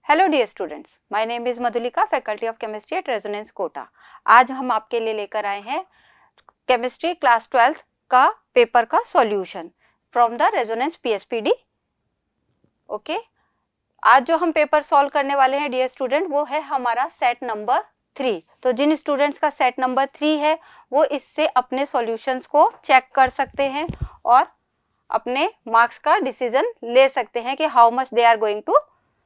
Hello dear students, my name is Madhulika, faculty of chemistry at Resonance Kota. आज हम आपके लिए लेकर आए हैं केमिस्ट्री क्लास 12 का पेपर का solution from the Resonance PSPD. Okay, आज जो हम पेपर सॉल्व करने वाले हैं डियर स्टूडेंट, वो है हमारा सेट नंबर 3। तो जिन स्टूडेंट्स का सेट नंबर 3 है वो इससे अपने सॉल्यूशंस को चेक कर सकते हैं और अपने मार्क्स का डिसीजन ले सकते हैं कि how much they are going to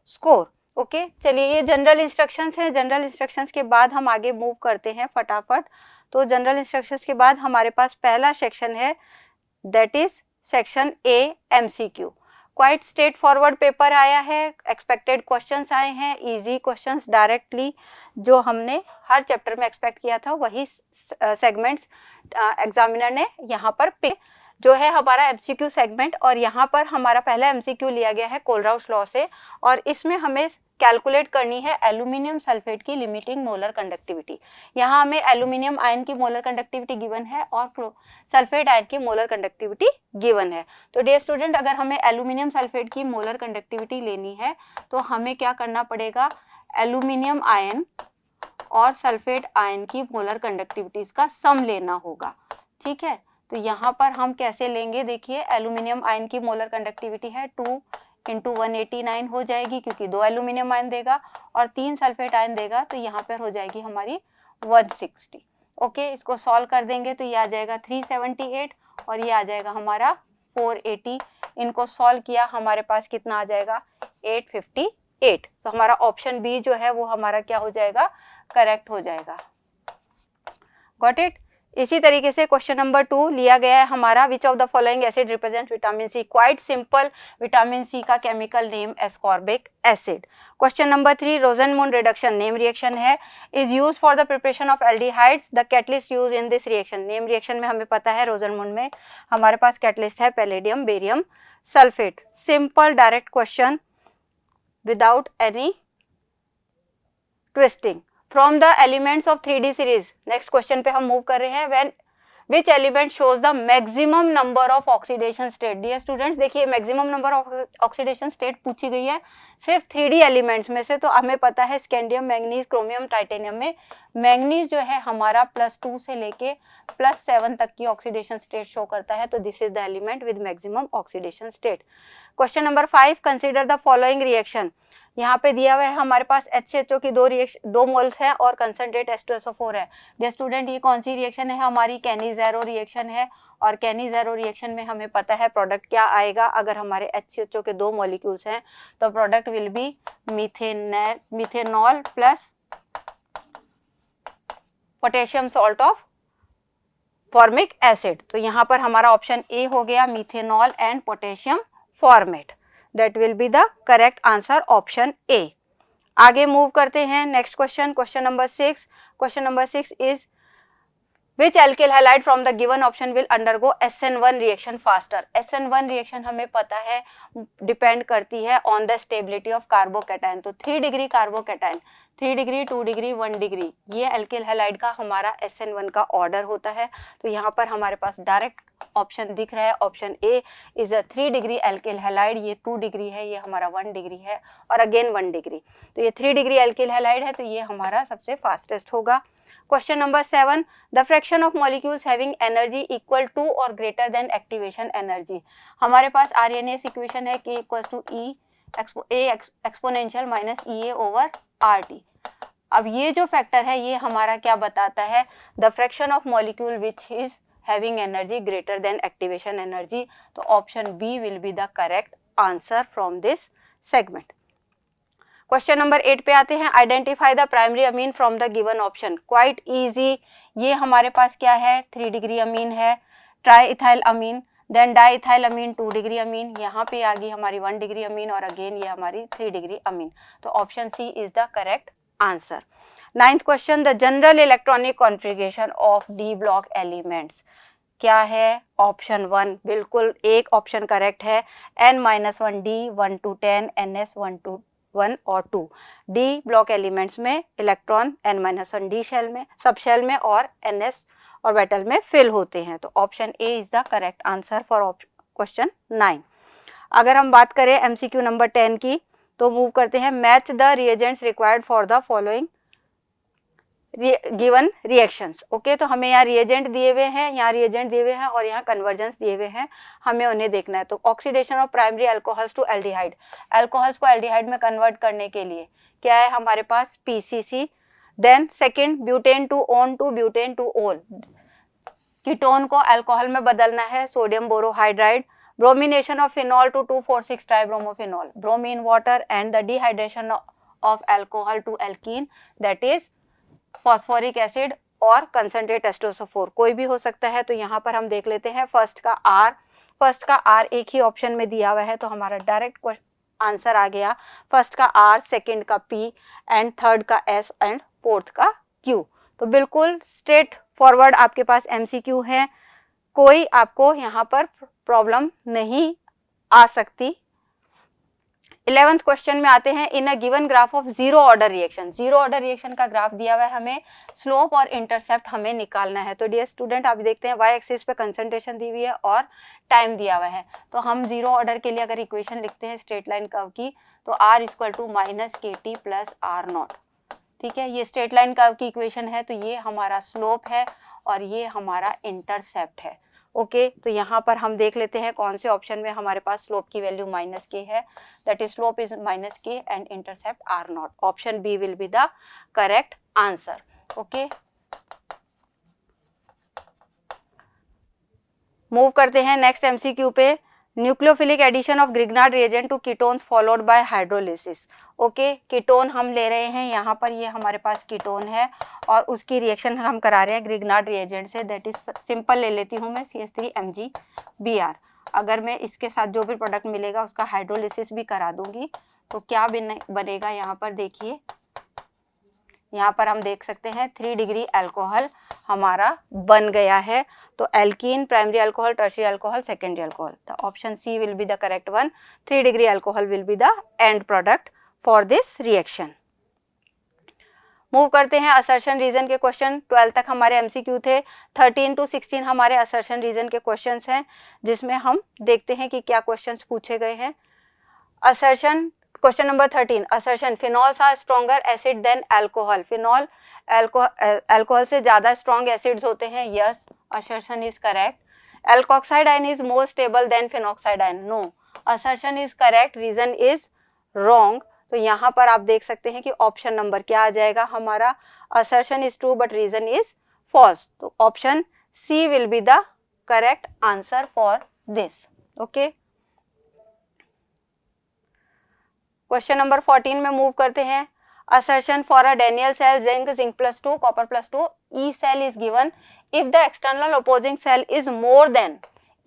score. Okay, चलिए ये जनरल इंस्ट्रक्शंस हैं। जनरल इंस्ट्रक्शंस के बाद हम आगे मूव करते हैं फटाफट। तो जनरल इंस्ट्रक्शंस के बाद हमारे पास पहला सेक्शन है, that is section A MCQ. Quite straight forward paper आया है, एक्सपेक्टेड क्वेश्चंस आए हैं, इजी क्वेश्चंस डायरेक्टली जो हमने हर चैप्टर में एक्सपेक्ट किया था वही सेगमेंट्स एग्जामिनर ने यहाँ पर पिक जो है हमारा एमसीक्यू सेगमेंट। और यहाँ पर हमारा पहला एमसीक्यू लिया गया है कोलराउस लॉ से, और इसमें हमें कैलकुलेट करनी है एल्यूमिनियम सल्फेट की लिमिटिंग मोलर कंडक्टिविटी। यहाँ हमें एल्यूमिनियम आयन की मोलर कंडक्टिविटी गिवन है और सल्फेट आयन की मोलर कंडक्टिविटी गिवन है। तो डियर स्टूडेंट, अगर हमें एल्यूमिनियम सल्फेट की मोलर कंडक्टिविटी लेनी है तो हमें क्या करना पड़ेगा, एल्यूमिनियम आयन और सल्फेट आयन की मोलर कंडक्टिविटीज का सम लेना होगा। ठीक है, तो यहाँ पर हम कैसे लेंगे, देखिए एल्यूमिनियम आयन की मोलर कंडक्टिविटी है 2 × 189 हो जाएगी, क्योंकि 2 एल्यूमिनियम आयन देगा और 3 सल्फेट आयन देगा, तो यहाँ पर हो जाएगी हमारी 160। ओके, इसको सॉल्व कर देंगे तो ये आ जाएगा 378 और ये आ जाएगा हमारा 480। इनको सॉल्व किया हमारे पास कितना आ जाएगा, 858। तो हमारा ऑप्शन बी जो है वो हमारा क्या हो जाएगा, करेक्ट हो जाएगा। Got it. इसी तरीके से क्वेश्चन नंबर 2 लिया गया है हमारा, which of the following acid represent vitamin C. Quite simple, vitamin C का chemical name ascorbic acid. Question number 3, Rosenmund reduction name reaction है, is use for the preparation of aldehydes, the catalyst use in this reaction. Name reaction में हमें पता है Rosenmund में हमारे पास catalyst है palladium barium sulphate. Simple direct question without any twisting. From the elements of 3D series, next question पे हम मूव कर रहे हैं। When which element shows the maximum number of oxidation state. Dear students, देखिए maximum number of oxidation state पूछी गई है सिर्फ 3D एलिमेंट्स में से। तो हमें पता है स्कैंडियम, मैंगनीज, क्रोमियम, टाइटेनियम में मैंगनीज जो है हमारा +2 से लेके +7 तक की ऑक्सीडेशन स्टेट शो करता है, तो this is the element with maximum oxidation state. Question number 5, consider the following reaction. यहाँ पे दिया हुआ है हमारे पास HCHO की 2 मोल्स हैं और कंसंट्रेट H2SO4 है। डियर स्टूडेंट, ये कौन सी रिएक्शन है हमारी, कैनी-ज़ेरो रिएक्शन है। और कैनी-ज़ेरो रिएक्शन में हमें पता है प्रोडक्ट क्या आएगा, अगर हमारे HCHO के 2 मॉलिक्यूल्स हैं तो product will be methanol plus potassium salt of formic acid. तो यहाँ पर हमारा ऑप्शन ए हो गया, methanol and potassium format. That will be the correct answer, option A. आगे मूव करते हैं next question, question number 6। Question number 6 is which alkyl halide from the given option will undergo SN1 reaction faster। SN1 reaction हमें पता है depend करती है on the stability of carbocation. तो 3 degree carbocation, 3 degree, 2 degree, 1 degree, ये alkyl halide का हमारा SN1 का ऑर्डर होता है। तो यहाँ पर हमारे पास डायरेक्ट ऑप्शन दिख रहा है, option A is a 3 degree alkyl halide. ये 2 डिग्री है, ये हमारा 1 डिग्री है और अगेन 1 डिग्री। तो ये 3 डिग्री एल्किल हैलाइड है, तो ये हमारा सबसे फास्टेस्ट होगा। Question number 7, the fraction of molecules having energy equal to और ग्रेटर देन एक्टिवेशन एनर्जी। हमारे पास आरएनएस इक्वेशन है K = E एक्सपोनेंशियल -EA/RT। अब ये जो फैक्टर है ये हमारा क्या बताता है, the fraction of molecule which is having energy greater than activation energy. तो option B will be the correct answer from this segment. Question number 8 पे आते हैं, identify the primary amine from the given option. Quite easy, ये हमारे पास क्या है, 3 degree amine है, tri ethyl amine, then di ethyl amine, 2 degree amine, यहाँ पे आ गई हमारी 1 डिग्री अमीन और अगेन ये हमारी 3 डिग्री अमीन। तो option C is the correct answer. 9th question, the general electronic configuration of d block elements क्या है, ऑप्शन 1 बिल्कुल एक ऑप्शन करेक्ट है, N-1 D 1 to 10 NS 1 to 1 और 2। डी ब्लॉक एलिमेंट्स में इलेक्ट्रॉन N-1 D शेल में, सब shell में और NS ऑर्बिटल में फिल होते हैं। तो option A is the correct answer for question 9। अगर हम बात करें MCQ नंबर 10 की, तो मूव करते हैं, match the reagents required for the following given reactions. Okay, तो हमें यहाँ रिएजेंट दिए हुए हैं, यहाँ रिएजेंट दिए हुए हैं और यहाँ कन्वर्जेंस दिए हुए हैं, हमें उन्हें देखना है। तो oxidation of primary alcohols to aldehyde, alcohols को एल्डिहाइड में कन्वर्ट करने के लिए क्या है हमारे पास, PCC. Then second, butane two one to butane two ol, ketone को अल्कोहल में बदलना है, sodium borohydride. Bromination of phenol to 2,4,6 tribromophenol, bromine water, and the dehydration of alcohol to alkene, that is phosphoric acid और concentrate एस्टोसोफोर, कोई भी हो सकता है। तो यहाँ पर हम देख लेते हैं फर्स्ट का आर एक ही ऑप्शन में दिया हुआ है, तो हमारा डायरेक्ट आंसर आ गया। फर्स्ट का आर, सेकंड का पी, एंड थर्ड का एस, एंड फोर्थ का क्यू। तो बिल्कुल स्ट्रेट फॉरवर्ड आपके पास एमसीक्यू है, कोई आपको यहाँ पर प्रॉब्लम नहीं आ सकती। 11th क्वेश्चन में आते हैं, in a given graph of zero order reaction, zero order reaction का ग्राफ दिया हुआ है, हमें स्लोप और इंटरसेप्ट हमें निकालना है। तो डियर स्टूडेंट, आप देखते हैं वाई एक्सिस पे कंसंट्रेशन दी हुई है और टाइम दिया हुआ है। तो हम जीरो ऑर्डर के लिए अगर इक्वेशन लिखते हैं स्ट्रेट लाइन कर्व की, तो r इक्वल टू माइनस के टी प्लस आर नॉट। ठीक है, ये स्ट्रेट लाइन कर्व की इक्वेशन है, तो ये हमारा स्लोप है और ये हमारा इंटरसेप्ट है। ओके, तो यहाँ पर हम देख लेते हैं कौन से ऑप्शन में हमारे पास स्लोप की वैल्यू माइनस के है, that is slope is minus K and intercept are not. Option B will be the correct answer. Okay, move करते हैं नेक्स्ट एमसीक्यू पे, nucleophilic addition of Grignard reagent to ketones followed by hydrolysis. Okay, ketone हम ले रहे हैं, यहाँ पर ये हमारे पास कीटोन है और उसकी रिएक्शन हम करा रहे हैं ग्रिग्नार्ड रिएजेंट से, दैट इज सिंपल ले लेती हूँ मैं CH3MgBr। अगर मैं इसके साथ जो भी प्रोडक्ट मिलेगा उसका हाइड्रोलिसिस भी करा दूंगी तो क्या बनेगा, यहाँ पर देखिए, यहाँ पर हम देख सकते हैं 3 डिग्री अल्कोहल हमारा बन गया है। तो alkene, primary alcohol, tertiary alcohol, secondary alcohol. The option C will be the correct one. 3 degree alcohol will be the end product for this reaction. Move करते हैं असर्शन रीजन के क्वेश्चन। 12 तक हमारे एमसीक्यू थे, 13 to 16 हमारे assertion reason के questions हैं, जिसमें हम देखते हैं कि क्या क्वेश्चंस पूछे गए हैं। Assertion question number 13, assertion, phenols are stronger acid than alcohol, phenol alcohol से ज्यादा स्ट्रॉन्ग एसिड्स होते हैं। Yes, assertion is correct. Alkoxide ion is more stable than phenoxide ion, no, assertion is correct, reason is wrong. तो यहाँ पर आप देख सकते हैं कि ऑप्शन नंबर क्या आ जाएगा हमारा, assertion is true but reason is false. तो option C will be the correct answer for this. Okay, question number 14 में मूव करते हैं। Assertion for a Daniell cell, zinc plus 2, copper plus 2, E cell is given if the external opposing cell is more than,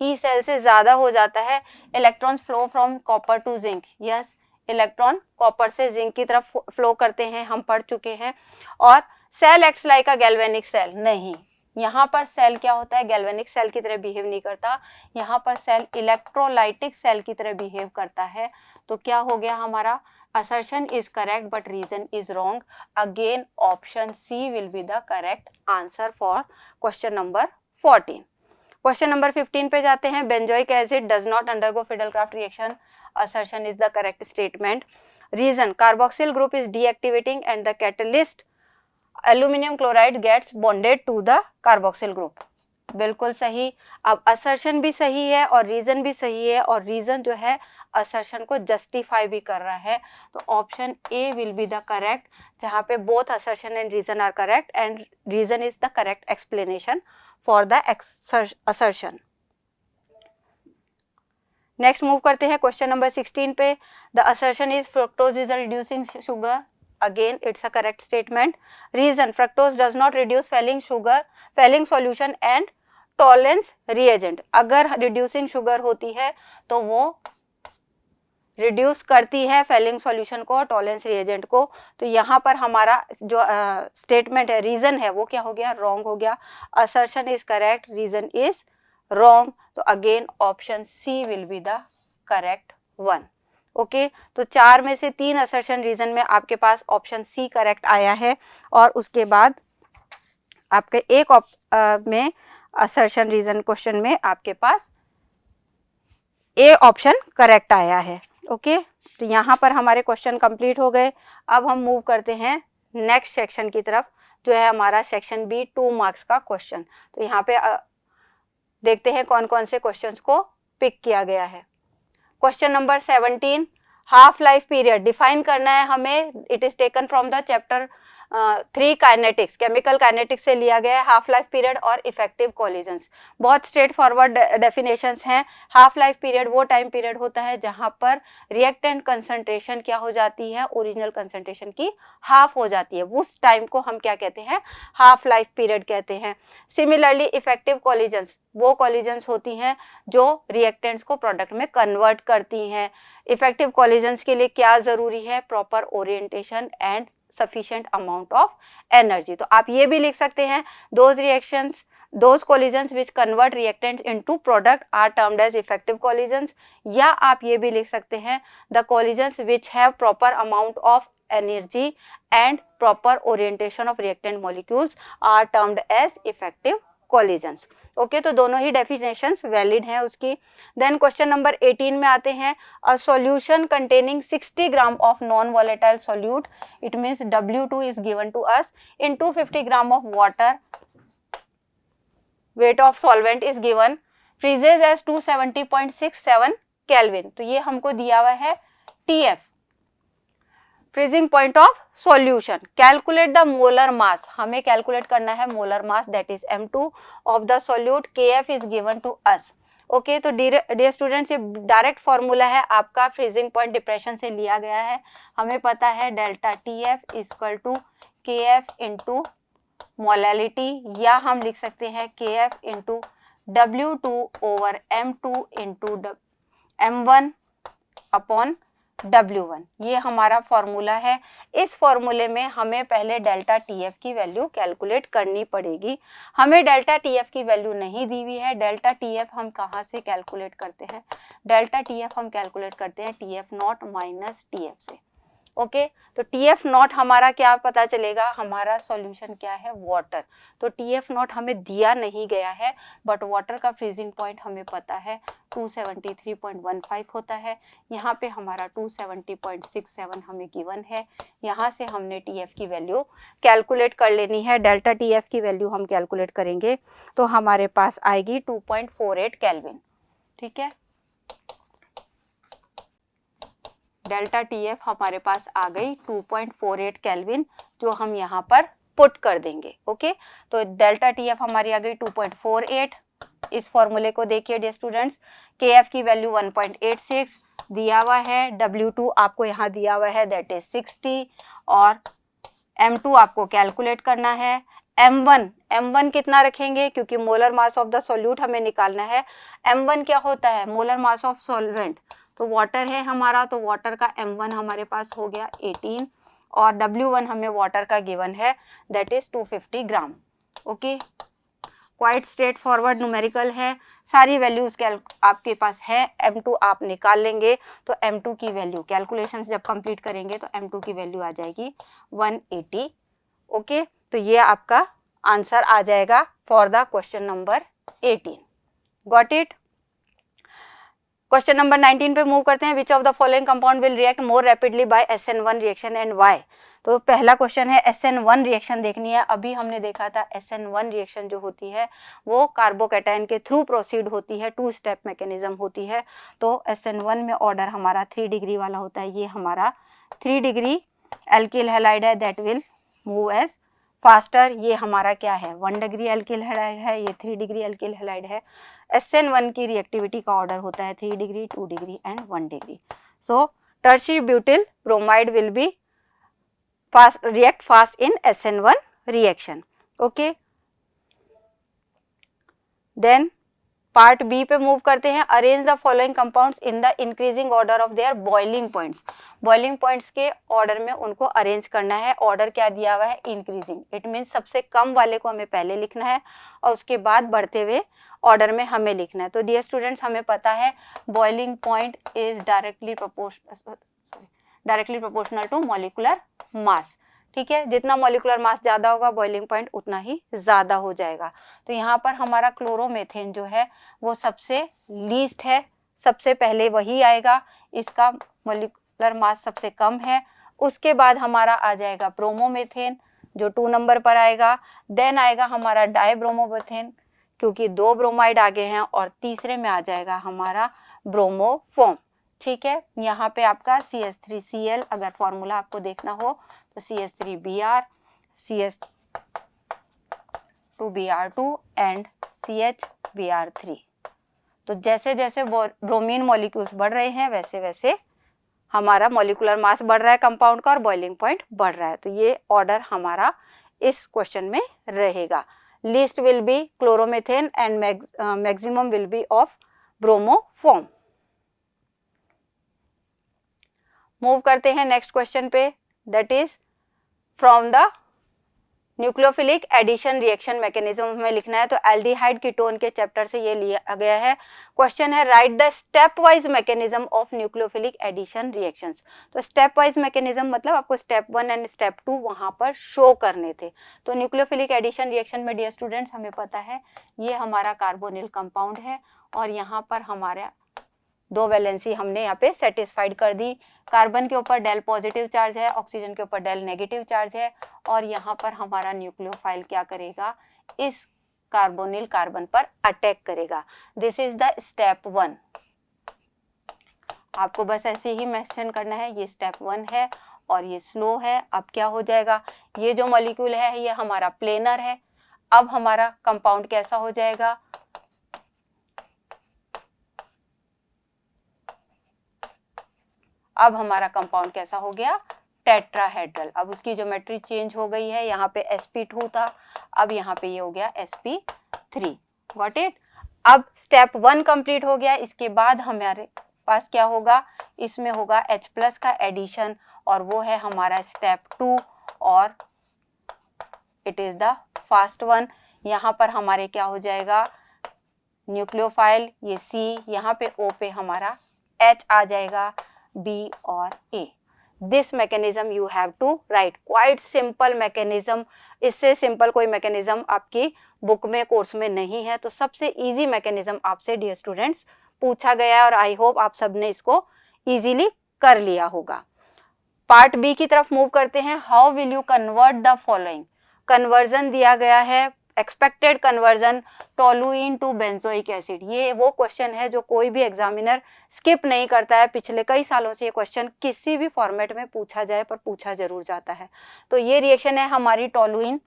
E cell से ज्यादा हो जाता है, electrons flow from copper to zinc. Yes, electron copper से zinc की तरफ flow करते हैं, हम पढ़ चुके हैं। और cell acts like a galvanic cell, नहीं, यहाँ पर सेल क्या होता है, गैल्वेनिक सेल की तरह बिहेव नहीं करता, यहाँ पर सेल इलेक्ट्रोलाइटिक सेल की तरह बिहेव करता है। तो क्या हो गया हमारा, assertion is correct but reason is wrong. Again option C will be the correct answer for question number 14। Question number 15 पे जाते हैं। Benzoic acid does not undergo Friedel Crafts reaction, assertion is the correct statement. Reason, carboxyl group is deactivating and the catalyst aluminium chloride gets bonded to the carboxyl group, बिल्कुल सही। अब assertion भी सही है और रीजन भी सही है, और रीजन जो है असर्शन को जस्टिफाई भी कर रहा है। तो option A will be the correct, जहाँ पे both assertion and reason are correct and reason is the correct explanation for the assertion. Next move करते हैं क्वेश्चन नंबर 16 पे। The assertion is fructose is a reducing sugar, again it's a correct statement. Reason, fructose does not reduce failing sugar, failing solution and tolerance reagent. अगर reducing sugar होती है तो वो reduce करती है फेलिंग सॉल्यूशन को, tolerance reagent को। तो यहाँ पर हमारा जो स्टेटमेंट है, रीजन है, वो क्या हो गया, रॉन्ग हो गया। Assertion is correct, reason is wrong. तो again option C will be the correct one. Okay, तो 4 में से 3 असर्शन रीजन में आपके पास ऑप्शन सी करेक्ट आया है, और उसके बाद आपके एक में असर्शन रीजन क्वेश्चन में आपके पास ए ऑप्शन करेक्ट आया है। ओके, तो यहाँ पर हमारे क्वेश्चन कंप्लीट हो गए। अब हम मूव करते हैं नेक्स्ट सेक्शन की तरफ, जो है हमारा सेक्शन बी 2 मार्क्स का क्वेश्चन। तो यहाँ पे देखते हैं कौन कौन से क्वेश्चंस को पिक किया गया है। Question number 17, half life period define करना है हमें। It is taken from the chapter 3 kinetics, chemical kinetics से लिया गया है। हाफ लाइफ पीरियड और इफेक्टिव कॉलिजन्स, बहुत स्ट्रेट फॉरवर्ड डेफिनेशंस हैं। हाफ लाइफ पीरियड वो टाइम पीरियड होता है जहां पर रिएक्टेंट कंसंट्रेशन क्या हो जाती है, ओरिजिनल कंसंट्रेशन की हाफ हो जाती है। उस टाइम को हम क्या कहते हैं, हाफ लाइफ पीरियड कहते हैं। सिमिलरली इफेक्टिव कॉलिजन्स वो कॉलिजन्स होती हैं जो रिएक्टेंट्स को प्रोडक्ट में कन्वर्ट करती हैं। इफेक्टिव कॉलिजन्स के लिए क्या जरूरी है, proper orientation and sufficient amount of energy। तो आप ये भी लिख सकते हैं, those collisions which convert reactants into product are termed as effective collisions। या आप ये भी लिख सकते हैं, the collisions which have proper amount of energy and proper orientation of reactant molecules are termed as effective collisions। Okay, तो दोनों ही definitions valid हैं उसकी। देन क्वेश्चन नंबर 18 में आते हैं, a solution containing 60 gram of non volatile solute, it means W2 is given to us in 250 gram of water, weight of solvent is given, freezes as 270.67 kelvin. तो ये हमको दिया हुआ है TF, freezing point of solution. Calculate the molar mass, हमें calculate करना है molar mass, that is M2 of the solute, KF is given to us. Okay, तो डियर स्टूडेंट्स, ये डायरेक्ट फॉर्मूला है आपका, फ्रीजिंग पॉइंट डिप्रेशन से लिया गया है। हमें पता है delta TF equal to KF into molality, या हम लिख सकते हैं KF into W2 over M2 into M1 upon W1। ये हमारा फॉर्मूला है। इस फॉर्मूले में हमें पहले डेल्टा TF की वैल्यू कैलकुलेट करनी पड़ेगी। हमें डेल्टा TF की वैल्यू नहीं दी हुई है। डेल्टा TF हम कहाँ से कैलकुलेट करते हैं, डेल्टा TF हम कैलकुलेट करते हैं TF नॉट माइनस TF से। ओके, तो TF नॉट हमारा क्या पता चलेगा, हमारा सॉल्यूशन क्या है, वाटर। तो TF नॉट हमें दिया नहीं गया है, बट वाटर का फ्रीजिंग पॉइंट हमें पता है 273.15 होता है। यहाँ पे हमारा 270.67 हमें गिवन है। यहाँ से हमने TF की वैल्यू कैलकुलेट कर लेनी है। डेल्टा TF की वैल्यू हम कैलकुलेट करेंगे तो हमारे पास आएगी 2.48 केल्विन। ठीक है, डेल्टा TF हमारे पास आ गई 2.48 केल्विन, जो हम यहाँ पर पुट कर देंगे। ओके, तो डेल्टा TF हमारी आ गई 2.48। इस फॉर्मूले को देखिए डियर स्टूडेंट्स, KF की वैल्यू 1.86 दिया हुआ है, W2 आपको यहाँ दिया हुआ है दैट इज 60, और M2 आपको कैलकुलेट करना है। M1 कितना रखेंगे, क्योंकि molar mass of the solute हमें निकालना है। M1 क्या होता है, मोलर मास ऑफ सॉल्वेंट, तो वाटर है हमारा, तो वाटर का M1 हमारे पास हो गया 18, और W1 हमें वाटर का गिवन है that is 250 gram. Okay, quite straight forward numerical है, सारी वैल्यूज आपके पास है। M2 आप निकाल लेंगे तो M2 की वैल्यू, कैलकुलेशंस जब कंप्लीट करेंगे तो M2 की वैल्यू आ जाएगी 180। ओके, तो ये आपका आंसर आ जाएगा for the question number 18। Got it. Question number 19 पे मूव करते हैं। Which of the following compound will react more rapidly by SN1 reaction and why. तो पहला क्वेश्चन है SN1 रिएक्शन देखनी है। अभी हमने देखा था SN1 रिएक्शन जो होती है वो कार्बोकैटायन के थ्रू प्रोसीड होती है, 2 स्टेप मैकेनिज्म होती है। तो SN1 में ऑर्डर हमारा 3 डिग्री वाला होता है। ये हमारा 3 डिग्री एल्किल हैलाइड है, that will move as faster. ये हमारा क्या है, 1 डिग्री एल्किल हैलाइड है, ये 3 डिग्री एल्किल हैलाइड है। SN1 की रिएक्टिविटी का ऑर्डर होता है 3 degree, 2 degree and 1 degree. So tertiary butyl bromide will be react fast in SN1 reaction. Okay, then part B पे मूव करते हैं। Arrange the following compounds in the increasing order of their boiling points. Boiling points के order में उनको arrange करना है। Order क्या दिया हुआ है, इंक्रीजिंग, इट मीन्स सबसे कम वाले को हमें पहले लिखना है और उसके बाद बढ़ते हुए ऑर्डर में हमें लिखना है। तो डियर स्टूडेंट्स, हमें पता है boiling point is directly proportional to molecular mass. ठीक है, जितना मॉलिक्यूलर मास ज्यादा होगा बॉइलिंग पॉइंट उतना ही ज्यादा हो जाएगा। तो यहाँ पर हमारा क्लोरोमेथेन जो है वो सबसे लीस्ट है, सबसे पहले वही आएगा। इसका मोलिकुलर मास सबसे कम है। उसके बाद हमारा आ जाएगा ब्रोमोमीथेन जो 2 नंबर पर आएगा। देन आएगा हमारा डाइब्रोमोमीथेन क्योंकि 2 ब्रोमाइड आगे हैं, और तीसरे में आ जाएगा हमारा ब्रोमोफॉर्म। ठीक है, यहाँ पे आपका CH3Cl, अगर फॉर्मूला आपको देखना हो तो CH3Br, CH2Br2 एंड CHBr3। तो जैसे जैसे ब्रोमीन मॉलिक्यूल्स बढ़ रहे हैं वैसे वैसे हमारा मॉलिक्यूलर मास बढ़ रहा है कंपाउंड का और बॉइलिंग पॉइंट बढ़ रहा है। तो ये ऑर्डर हमारा इस क्वेश्चन में रहेगा। Least will be chloromethane and maximum will be of bromoform. Move करते हैं नेक्स्ट क्वेश्चन पे, that is from the nucleophilic addition reaction mechanism हमें लिखना है। तो एल्डिहाइड कीटोन के चैप्टर से ये लिया गया है। क्वेश्चन है write the step wise mechanism of nucleophilic addition reactions. तो स्टेप वाइज मैकेनिज्म मतलब आपको स्टेप 1 एंड स्टेप 2 वहां पर शो करने थे। तो न्यूक्लियोफिलिक एडिशन रिएक्शन में डियर स्टूडेंट्स हमें पता है ये हमारा कार्बोनिल कंपाउंड है, और यहाँ पर हमारा 2 वैलेंसी हमने यहाँ पे सेटिस्फाइड कर दी। कार्बन के ऊपर डेल पॉजिटिव चार्ज है, ऑक्सीजन के ऊपर डेल नेगेटिव चार्ज है, और यहाँ पर हमारा न्यूक्लियोफाइल क्या करेगा, इस कार्बोनिल कार्बन पर अटैक करेगा। This is the step 1। आपको बस ऐसे ही मेंशन करना है, ये स्टेप 1 है और ये स्लो है। अब क्या हो जाएगा, ये जो मॉलिक्यूल है ये हमारा प्लेनर है। अब हमारा कंपाउंड कैसा हो जाएगा, अब हमारा कंपाउंड कैसा हो गया, टेट्राहेड्रल। अब उसकी ज्योमेट्री चेंज हो गई है, यहाँ पे sp2 था, अब यहाँ पे ये हो गया sp3। Got it. अब स्टेप 1 कंप्लीट हो गया। इसके बाद हमारे पास क्या होगा, इसमें होगा H+ का एडिशन, और वो है हमारा स्टेप 2, और it is the fast one. यहाँ पर हमारे क्या हो जाएगा, न्यूक्लियोफाइल ये C, यहाँ पे O पे हमारा H आ जाएगा, B और A। This mechanism you have to write. Quite simple mechanism, इससे सिंपल कोई मैकेनिज्म आपकी बुक में कोर्स में नहीं है। तो सबसे इजी मैकेनिज्म आपसे डियर स्टूडेंट्स पूछा गया है, और आई होप आप सबने इसको इजीली कर लिया होगा। पार्ट बी की तरफ मूव करते हैं। How will you convert the following. Conversion दिया गया है, expected conversion toluene to benzoic acid. ये वो क्वेश्चन है जो कोई भी एग्जामिनर स्किप नहीं करता है। पिछले कई सालों से ये क्वेश्चन किसी भी फॉर्मेट में पूछा जाए पर पूछा जरूर जाता है। तो ये रिएक्शन है हमारी टोलुइन,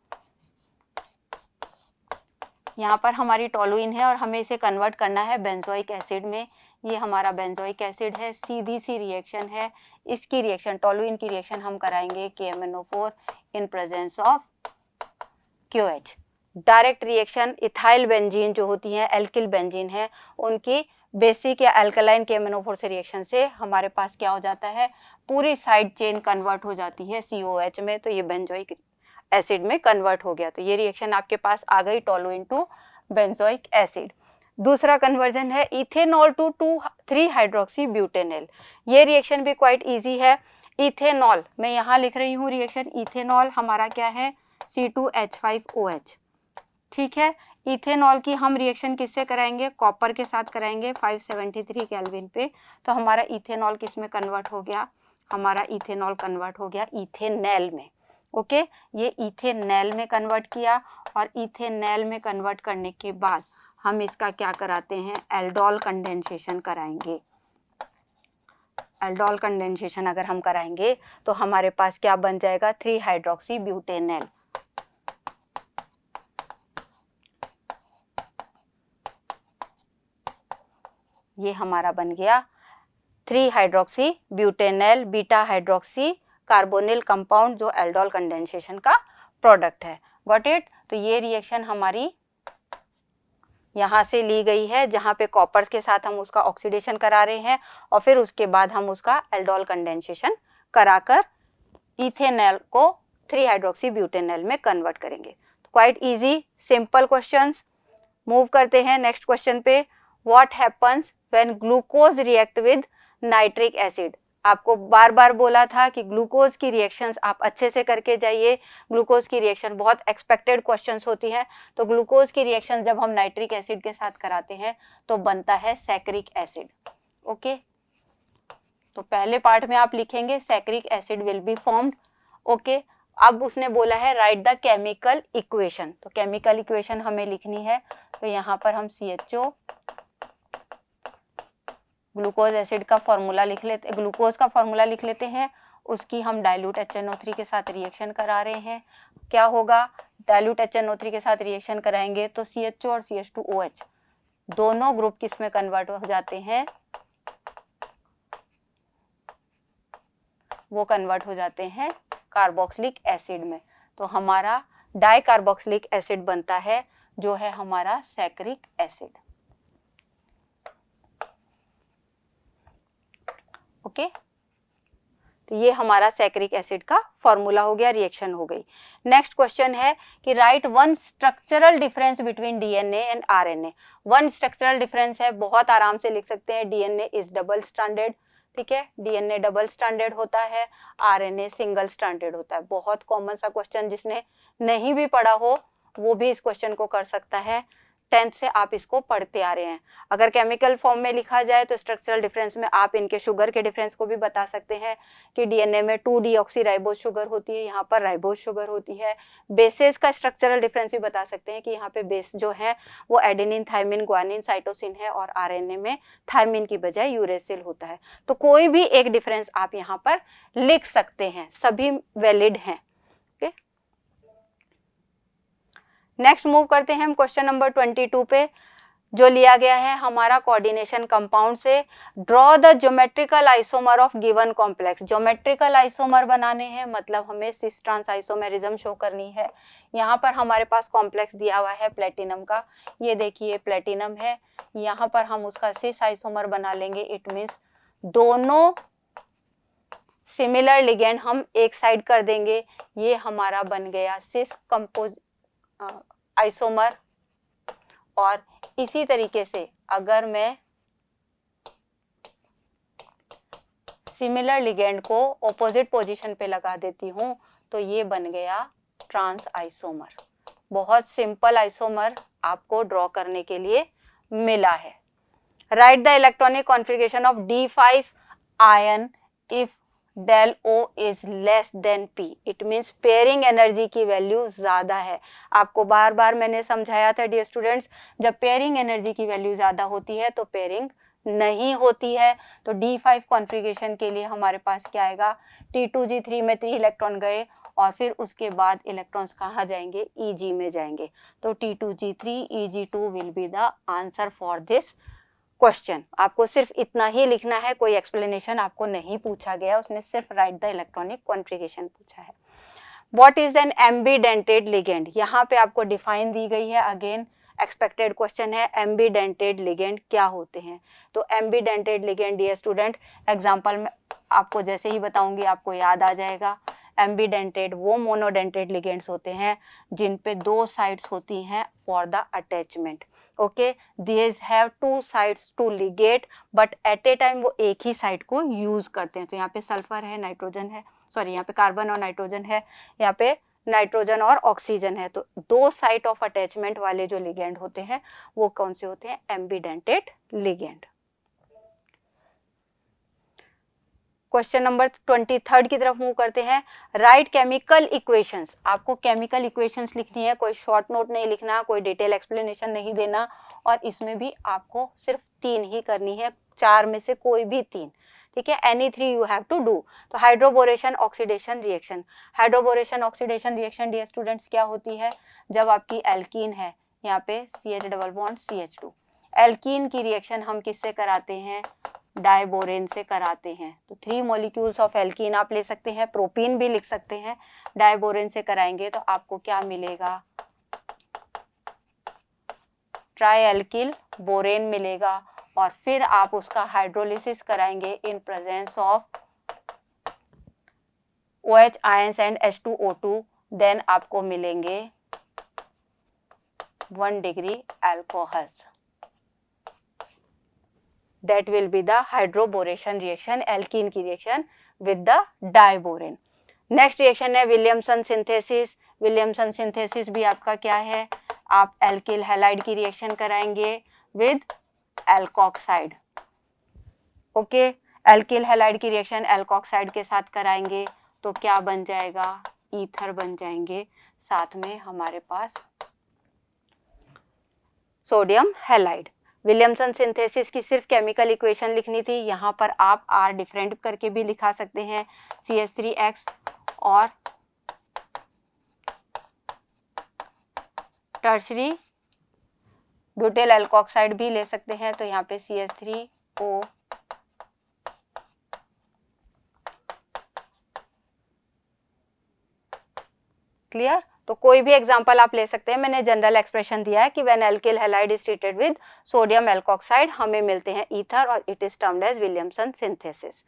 यहाँ पर हमारी टोलुइन है और हमें इसे कन्वर्ट करना है बेंजोइक एसिड में। ये हमारा बेंजोइक एसिड है, सीधी सी रिएक्शन है। इसकी रिएक्शन टोलुइन की रिएक्शन हम कराएंगे KMnO4 in presence of QH। Direct reaction ethyl benzene जो होती है, एल्किल बेंजीन है, उनकी बेसिक या अल्कलाइन KMnO4 से रिएक्शन से हमारे पास क्या हो जाता है, पूरी साइड चेन कन्वर्ट हो जाती है COH में। तो ये बेंजोइक एसिड में कन्वर्ट हो गया। तो ये रिएक्शन आपके पास आ गई, टोलुइन टू बेंजोइक एसिड। दूसरा कन्वर्जन है इथेनॉल टू 3 हाइड्रोक्सी ब्यूटेनॉल। ये रिएक्शन भी क्वाइट इजी है। इथेनॉल मैं यहाँ लिख रही हूँ रिएक्शन, इथेनॉल हमारा क्या है, C2H5OH। ठीक है, इथेनॉल की हम रिएक्शन किससे कराएंगे, कॉपर के साथ कराएंगे 573 केल्विन पे। तो हमारा इथेनॉल किस में कन्वर्ट हो गया, हमारा इथेनॉल कन्वर्ट हो गया इथेनॉल में। ओके, ये इथेनॉल में कन्वर्ट किया, और इथेनॉल में कन्वर्ट करने के बाद हम इसका क्या कराते हैं, एल्डोल कंडेंसेशन कराएंगे। एल्डोल कंडेंसेशन अगर हम कराएंगे तो हमारे पास क्या बन जाएगा, 3 हाइड्रोक्सी ब्यूटेनॉल। ये हमारा बन गया 3 hydroxy butanol beta hydroxy carbonyl compound जो एल्डोल कंडेंसेशन का प्रोडक्ट है। Got it. तो ये रिएक्शन हमारी यहाँ से ली गई है, जहाँ पे कॉपर के साथ हम उसका ऑक्सीडेशन करा रहे हैं, और फिर उसके बाद हम उसका एल्डोल कंडेंसेशन कराकर इथेनॉल को 3 हाइड्रोक्सी ब्यूटेनॉल में कन्वर्ट करेंगे। Quite easy simple questions. Move करते हैं नेक्स्ट क्वेश्चन पे। What happens when glucose react with nitric acid. आपको बार बार बोला था कि ग्लूकोज की रिएक्शंस आप अच्छे से करके जाइए। ग्लूकोज की रिएक्शन बहुत एक्सपेक्टेड क्वेश्चंस होती हैं। तो ग्लूकोज की रिएक्शन जब हम नाइट्रिक एसिड के साथ कराते हैं तो बनता है सैकरिक एसिड। ओके, तो पहले पार्ट में आप लिखेंगे saccharic acid will be formed. Okay, अब उसने बोला है राइट द केमिकल इक्वेशन, तो केमिकल इक्वेशन हमें लिखनी है। तो यहाँ पर हम CHO ग्लूकोज एसिड का फॉर्मूला लिख लेते, ग्लूकोज का फॉर्मूला लिख लेते हैं। उसकी हम डाइल्यूट HNO3 के साथ रिएक्शन करा रहे हैं। क्या होगा, डाइल्यूट HNO3 के साथ रिएक्शन कराएंगे तो CHO और CH2OH दोनों ग्रुप किस में कन्वर्ट हो जाते हैं, वो कन्वर्ट हो जाते हैं कार्बोक्सिलिक एसिड में। तो हमारा डाई कार्बोक्सिलिक एसिड बनता है जो है हमारा सैक्रिक एसिड। ओके, तो ये हमारा सैक्रिक एसिड का फॉर्मूला हो गया, रिएक्शन हो गई। नेक्स्ट क्वेश्चन है कि right one structural difference between DNA and RNA। One structural difference है, बहुत आराम से लिख सकते हैं, DNA इज डबल स्ट्रैंडेड। ठीक है, DNA डबल स्ट्रैंडेड होता है, RNA सिंगल स्ट्रैंडेड होता है। बहुत कॉमन सा क्वेश्चन, जिसने नहीं भी पढ़ा हो वो भी इस क्वेश्चन को कर सकता है। 10th से आप इसको पढ़ते आ रहे हैं। अगर केमिकल फॉर्म में लिखा जाए तो स्ट्रक्चरल डिफरेंस में आप इनके शुगर के डिफरेंस को भी बता सकते हैं कि DNA में 2-डीऑक्सी शुगर होती है, यहाँ पर राइबोज शुगर होती है। बेसेस का स्ट्रक्चरल डिफरेंस भी बता सकते हैं कि यहाँ पे बेस जो है वो एडेनिन, थाइमिन, ग्वानिन, साइटोसिन है और RNA में थाइमिन की बजाय यूरेसिल होता है। तो कोई भी एक डिफरेंस आप यहाँ पर लिख सकते हैं, सभी वैलिड हैं। नेक्स्ट मूव करते हैं हम क्वेश्चन नंबर 22 पे, जो लिया गया है हमारा कोऑर्डिनेशन कंपाउंड से। Draw the geometrical isomer of given complex. Geometrical isomer बनाने हैं, मतलब हमें सिस ट्रांस आइसोमेरिज्म शो करनी है। यहाँ पर हमारे पास कॉम्प्लेक्स दिया हुआ है प्लेटिनम का, ये देखिए प्लेटिनम है, यहाँ पर हम उसका सिस आइसोमर बना लेंगे। इट मीन्स दोनों सिमिलर लिगेंड हम एक साइड कर देंगे, ये हमारा बन गया सिस कंपोज आइसोमर। और इसी तरीके से अगर मैं सिमिलर लिगेंड को ऑपोजिट पोजीशन पे लगा देती हूं तो ये बन गया ट्रांस आइसोमर। बहुत सिंपल आइसोमर आपको ड्रॉ करने के लिए मिला है। Write the electronic configuration of D5 ion if del O is less than P। It means pairing energy की वैल्यू ज्यादा है। आपको बार बार मैंने समझाया था डियर स्टूडेंट्स, जब पेयरिंग एनर्जी की वैल्यू ज्यादा होती है तो पेयरिंग नहीं होती है। तो D5 कॉन्फ़िगरेशन के लिए हमारे पास क्या आएगा, T2G3 में 3 इलेक्ट्रॉन गए और फिर उसके बाद इलेक्ट्रॉन्स कहाँ जाएंगे, EG में जाएंगे। तो T2G3 EG2 will be the answer for this question. आपको सिर्फ इतना ही लिखना है, कोई एक्सप्लेनेशन आपको नहीं पूछा गया, उसने सिर्फ राइट द इलेक्ट्रॉनिक कॉन्फ़िगरेशन पूछा है। व्हाट इज एन एम्बीडेंटेड लिगेंड, यहाँ पे आपको डिफाइन दी गई है। अगेन एक्सपेक्टेड क्वेश्चन है, एम्बीडेंटेड लिगेंड क्या होते हैं। तो ambidentate ligand dear student, example में आपको जैसे ही बताऊंगी आपको याद आ जाएगा। एम्बीडेंटेड वो मोनोडेंटेड लिगेंड्स होते हैं जिन पे 2 साइड्स होती हैं for the attachment. Okay, these have 2 sides to ligate but at a time वो एक ही साइड को यूज करते हैं। तो यहाँ पे सल्फर है, नाइट्रोजन है, सॉरी यहाँ पे कार्बन और नाइट्रोजन है, यहाँ पे नाइट्रोजन और ऑक्सीजन है। तो 2 साइट ऑफ अटैचमेंट वाले जो लिगेंड होते हैं वो कौन से होते हैं, एम्बीडेंटेड लिगेंड। क्वेश्चन नंबर 23 की तरफ मूव करते हैं। Right chemical equations. आपको केमिकल इक्वेशंस लिखनी है, कोई शॉर्ट नोट नहीं लिखना, कोई डिटेल एक्सप्लेनेशन नहीं देना, और इसमें भी आपको सिर्फ 3 ही करनी है, 4 में से कोई भी 3। ठीक है, any 3 you have to do. तो hydroboration oxidation reaction. Hydroboration oxidation reaction dear students क्या होती है, जब आपकी एल्कीन है, यहाँ पे CH double bond CH2, alkene की रिएक्शन हम किससे कराते हैं, डाइबोरेन से कराते हैं। तो 3 मॉलिक्यूल्स ऑफ एल्कीन आप ले सकते हैं, प्रोपीन भी लिख सकते हैं। डाइबोरेन से कराएंगे तो आपको क्या मिलेगा, ट्राई एल्किल बोरेन मिलेगा। और फिर आप उसका हाइड्रोलिसिस कराएंगे in presence of OH ions and H2O2, then आपको मिलेंगे 1 degree alcohols. That will be the hydroboration reaction, alkene की reaction with the diborane. Next reaction है विलियमसन सिंथेसिस। विलियमसन सिंथेसिस भी आपका क्या है, आप एल्किल हैलाइड की रिएक्शन कराएंगे with alkoxide. Okay, alkyl halide की रिएक्शन एल्कोक्साइड के साथ कराएंगे तो क्या बन जाएगा, ईथर बन जाएंगे, साथ में हमारे पास सोडियम हैलाइड। विलियमसन सिंथेसिस की सिर्फ केमिकल इक्वेशन लिखनी थी, यहाँ पर आप R डिफरेंट करके भी लिखा सकते हैं, CH3X और टर्शरी ब्यूटेल एल्कोक्साइड भी ले सकते हैं, तो यहाँ पे CH3O क्लियर। तो कोई भी एग्जांपल आप ले सकते हैं, मैंने जनरल एक्सप्रेशन दिया है कि when alkyl halide is treated with sodium alkoxide हमें मिलते हैं ईथर और it is termed as Williamson synthesis.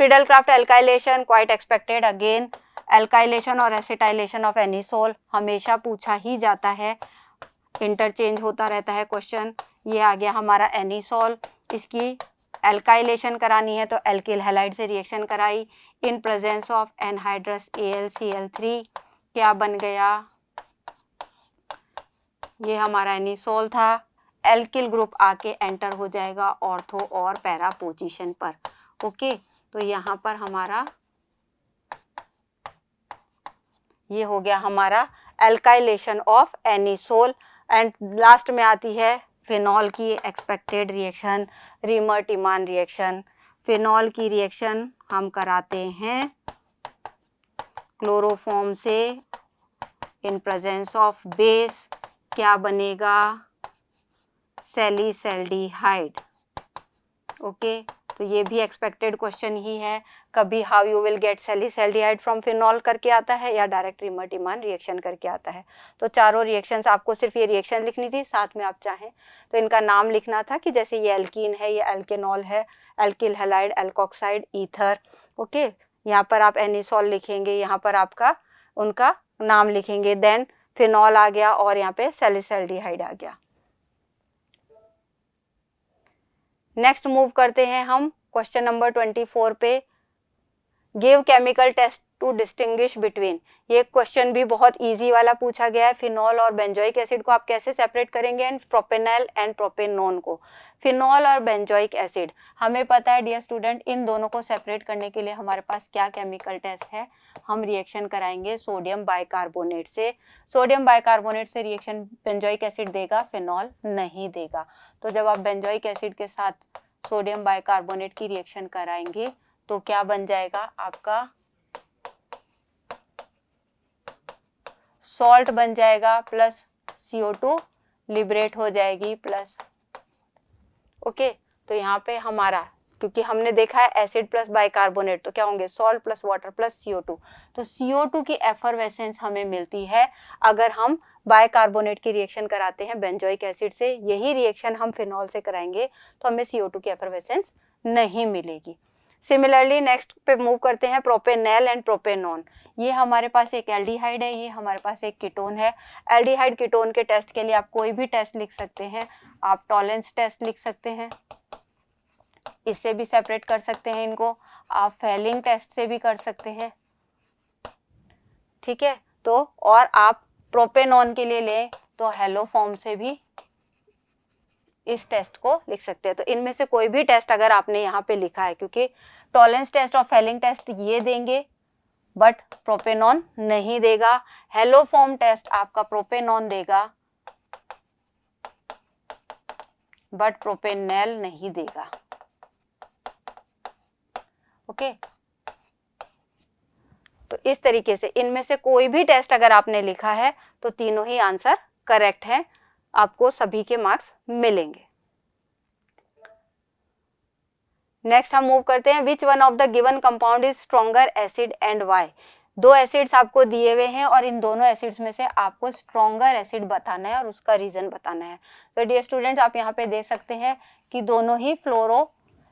Friedel Craft alkylation quite expected, again alkylation और एसिटाइलेशन ऑफ एनिसोल हमेशा पूछा ही जाता है, इंटरचेंज होता रहता है क्वेश्चन। ये आ गया हमारा एनिसोल, इसकी एल्काइलेशन करानी है तो एल्किल हैलाइड से रिएक्शन कराई इन प्रेजेंस ऑफ एनहाइड्रस AlCl3, क्या बन गया, ये हमारा एनिसोल था, एल्किल ग्रुप आके एंटर हो जाएगा ऑर्थो और पैरा पोजीशन पर। ओके, तो यहाँ पर हमारा ये हो गया हमारा alkylation of anisole. And last में आती है फिनॉल की एक्सपेक्टेड रिएक्शन, रीमर-टिमान रिएक्शन। फिनॉल की रिएक्शन हम कराते हैं क्लोरोफॉर्म से इन प्रेजेंस ऑफ बेस, क्या बनेगा, सैलिसैल्डिहाइड। ओके, तो ये भी एक्सपेक्टेड क्वेश्चन ही है, कभी how you will get salicylaldehyde from phenol करके आता है या डायरेक्ट रीमर-टिमान रिएक्शन करके आता है। तो चारों रिएक्शंस आपको सिर्फ ये रिएक्शन लिखनी थी, साथ में आप चाहें तो इनका नाम लिखना था कि जैसे ये एल्कीन है, ये एल्केनॉल है, alkyl halide, alkoxide, ether. Okay, यहाँ पर आप एनिसोल लिखेंगे, यहाँ पर आपका उनका नाम लिखेंगे, देन फिनॉल आ गया और यहाँ पे सैलिसैल्डिहाइड आ गया। नेक्स्ट मूव करते हैं हम क्वेश्चन नंबर 24 पे, give chemical test to distinguish between. ये क्वेश्चन भी बहुत इजी वाला पूछा गया है, फिनॉल और बेंजोइक एसिड को आप कैसे सेपरेट करेंगे एंड प्रोपेनॉल एंड प्रोपेनोन को। फिनॉल और बेंजोइक एसिड हमें पता है डियर स्टूडेंट, इन दोनों को सेपरेट करने के लिए हमारे पास क्या केमिकल टेस्ट है, हम रिएक्शन कराएंगे सोडियम बाइकार्बोनेट से। सोडियम बाइकार्बोनेट से रिएक्शन बेंजोइक एसिड देगा, फिनॉल नहीं देगा। तो जब आप बेंजोइक एसिड के साथ सोडियम बाइकार्बोनेट की रिएक्शन कराएंगे तो क्या बन जाएगा, आपका सॉल्ट बन जाएगा प्लस CO2 लिबरेट हो जाएगी प्लस। ओके, तो यहाँ पे हमारा, क्योंकि हमने देखा है एसिड प्लस बाइकार्बोनेट तो क्या होंगे, salt plus water plus CO2, तो CO2 की एफरवेसेंस हमें मिलती है अगर हम बाइकार्बोनेट की रिएक्शन कराते हैं बेंजोइक एसिड से। यही रिएक्शन हम फिनॉल से कराएंगे तो हमें CO2 की एफरवेसेंस नहीं मिलेगी। सिमिलरली नेक्स्ट पे मूव करते हैं प्रोपेनॉल एंड प्रोपेनोन। ये हमारे पास एक एल्डिहाइड है, ये हमारे पास एक कीटोन है। एल्डिहाइड कीटोन के टेस्ट के लिए आप कोई भी टेस्ट लिख सकते हैं, आप टॉलेंस टेस्ट लिख सकते हैं, इससे भी सेपरेट कर सकते हैं इनको, आप फेलिंग टेस्ट से भी कर सकते हैं, ठीक है। तो और आप प्रोपेनोन के लिए लें तो हेलो फॉर्म से भी इस टेस्ट को लिख सकते हैं। तो इनमें से कोई भी टेस्ट अगर आपने यहाँ पे लिखा है, क्योंकि टॉलेंस टेस्ट और फेलिंग टेस्ट ये देंगे बट प्रोपेनॉन नहीं देगा, हेलो फॉर्म टेस्ट आपका प्रोपेनॉन देगा बट प्रोपेनॉल नहीं देगा। ओके, तो इस तरीके से इनमें से कोई भी टेस्ट अगर आपने लिखा है तो तीनों ही आंसर करेक्ट है, आपको सभी के मार्क्स मिलेंगे। नेक्स्ट हम मूव करते हैं, which one of the given compound is stronger acid and why. दो एसिड्स आपको दिए हुए हैं और इन दोनों एसिड्स में से आपको स्ट्रॉन्गर एसिड बताना है और उसका रीजन बताना है। तो डियर स्टूडेंट्स, आप यहाँ पे देख सकते हैं कि दोनों ही फ्लोरो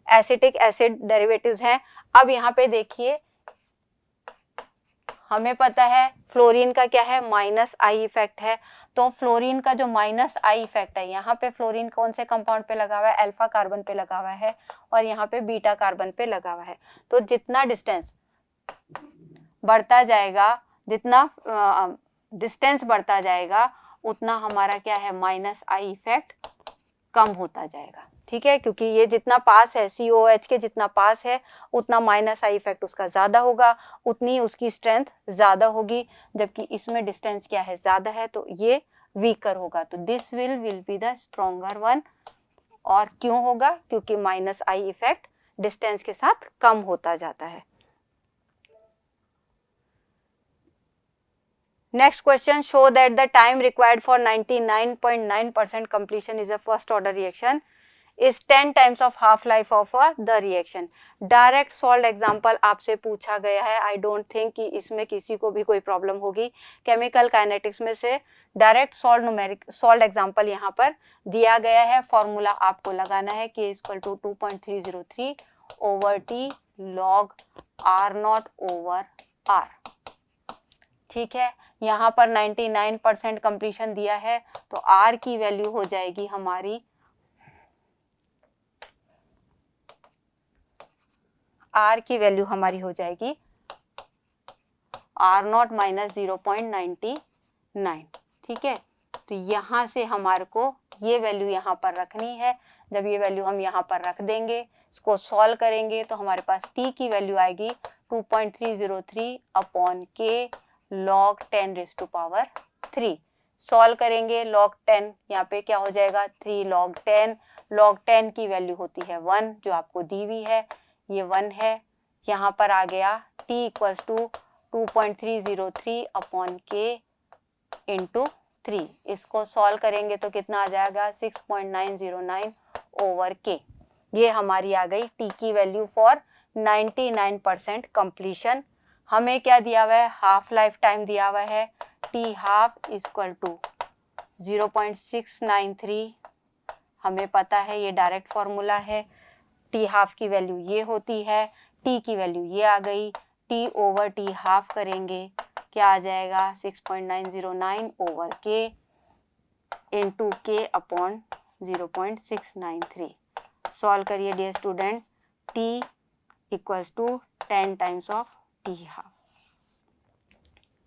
एसिटिक एसिड डेरिवेटिव्स हैं। अब यहाँ पे देखिए, हमें पता है फ्लोरीन का क्या है, माइनस आई इफेक्ट है। तो फ्लोरीन का जो माइनस आई इफेक्ट है, यहाँ पे फ्लोरीन कौन से कंपाउंड पे लगा हुआ है, अल्फा कार्बन पे लगा हुआ है और यहाँ पे बीटा कार्बन पे लगा हुआ है। तो जितना डिस्टेंस बढ़ता जाएगा, जितना डिस्टेंस बढ़ता जाएगा उतना हमारा क्या है, माइनस आई इफेक्ट कम होता जाएगा। ठीक है, क्योंकि ये जितना पास है COOH के जितना पास है उतना माइनस आई इफेक्ट उसका ज्यादा होगा, उतनी उसकी स्ट्रेंथ ज्यादा होगी, जबकि इसमें डिस्टेंस क्या है, ज्यादा है, तो ये वीकर होगा। तो this will be the stronger one. और क्यों होगा, क्योंकि माइनस आई इफेक्ट डिस्टेंस के साथ कम होता जाता है। Next question, show that the time required for 99.9% completion is a first order reaction is 10 times of half life of the reaction. Direct solve example आपसे पूछा गया है। आई डोंट थिंक कि इसमें किसी को भी कोई प्रॉब्लम होगी। केमिकल काइनेटिक्स में से डायरेक्ट सॉल्व एग्जाम्पल यहाँ पर दिया गया है। फॉर्मूला आपको लगाना है K = 2.303 over T log R0 over R। ठीक है, यहाँ पर 99% कंप्लीशन दिया है, तो R की वैल्यू हो जाएगी हमारी, R की वैल्यू हमारी हो जाएगी R0 - 0.99। ठीक है, तो यहाँ से हमारे को ये वैल्यू यहाँ पर रखनी है। जब ये वैल्यू हम यहाँ पर रख देंगे, इसको सॉल्व करेंगे, तो हमारे पास T की वैल्यू आएगी 2.303 अपॉन K log 10⁻³ सॉल्व करेंगे। log 10 यहाँ पे क्या हो जाएगा, 3 log 10। log 10 की वैल्यू होती है 1, जो आपको दी हुई है, ये 1 है। यहाँ पर आ गया T = 2.303 अपॉन K × 3। इसको सॉल्व करेंगे तो कितना आ जाएगा, 6.909 over K। ये हमारी आ गई T की वैल्यू फॉर 99% कंप्लीशन। हमें क्या दिया हुआ है, हाफ लाइफ टाइम दिया हुआ है, T हाफ = 0.693। हमें पता है, ये डायरेक्ट फॉर्मूला है। T हाफ की वैल्यू ये होती है, T की वैल्यू ये आ गई। T over T हाफ करेंगे, क्या आ जाएगा, 6.909 over K × K upon 0.693। Solve करिए dear student. T = 10 times of T half.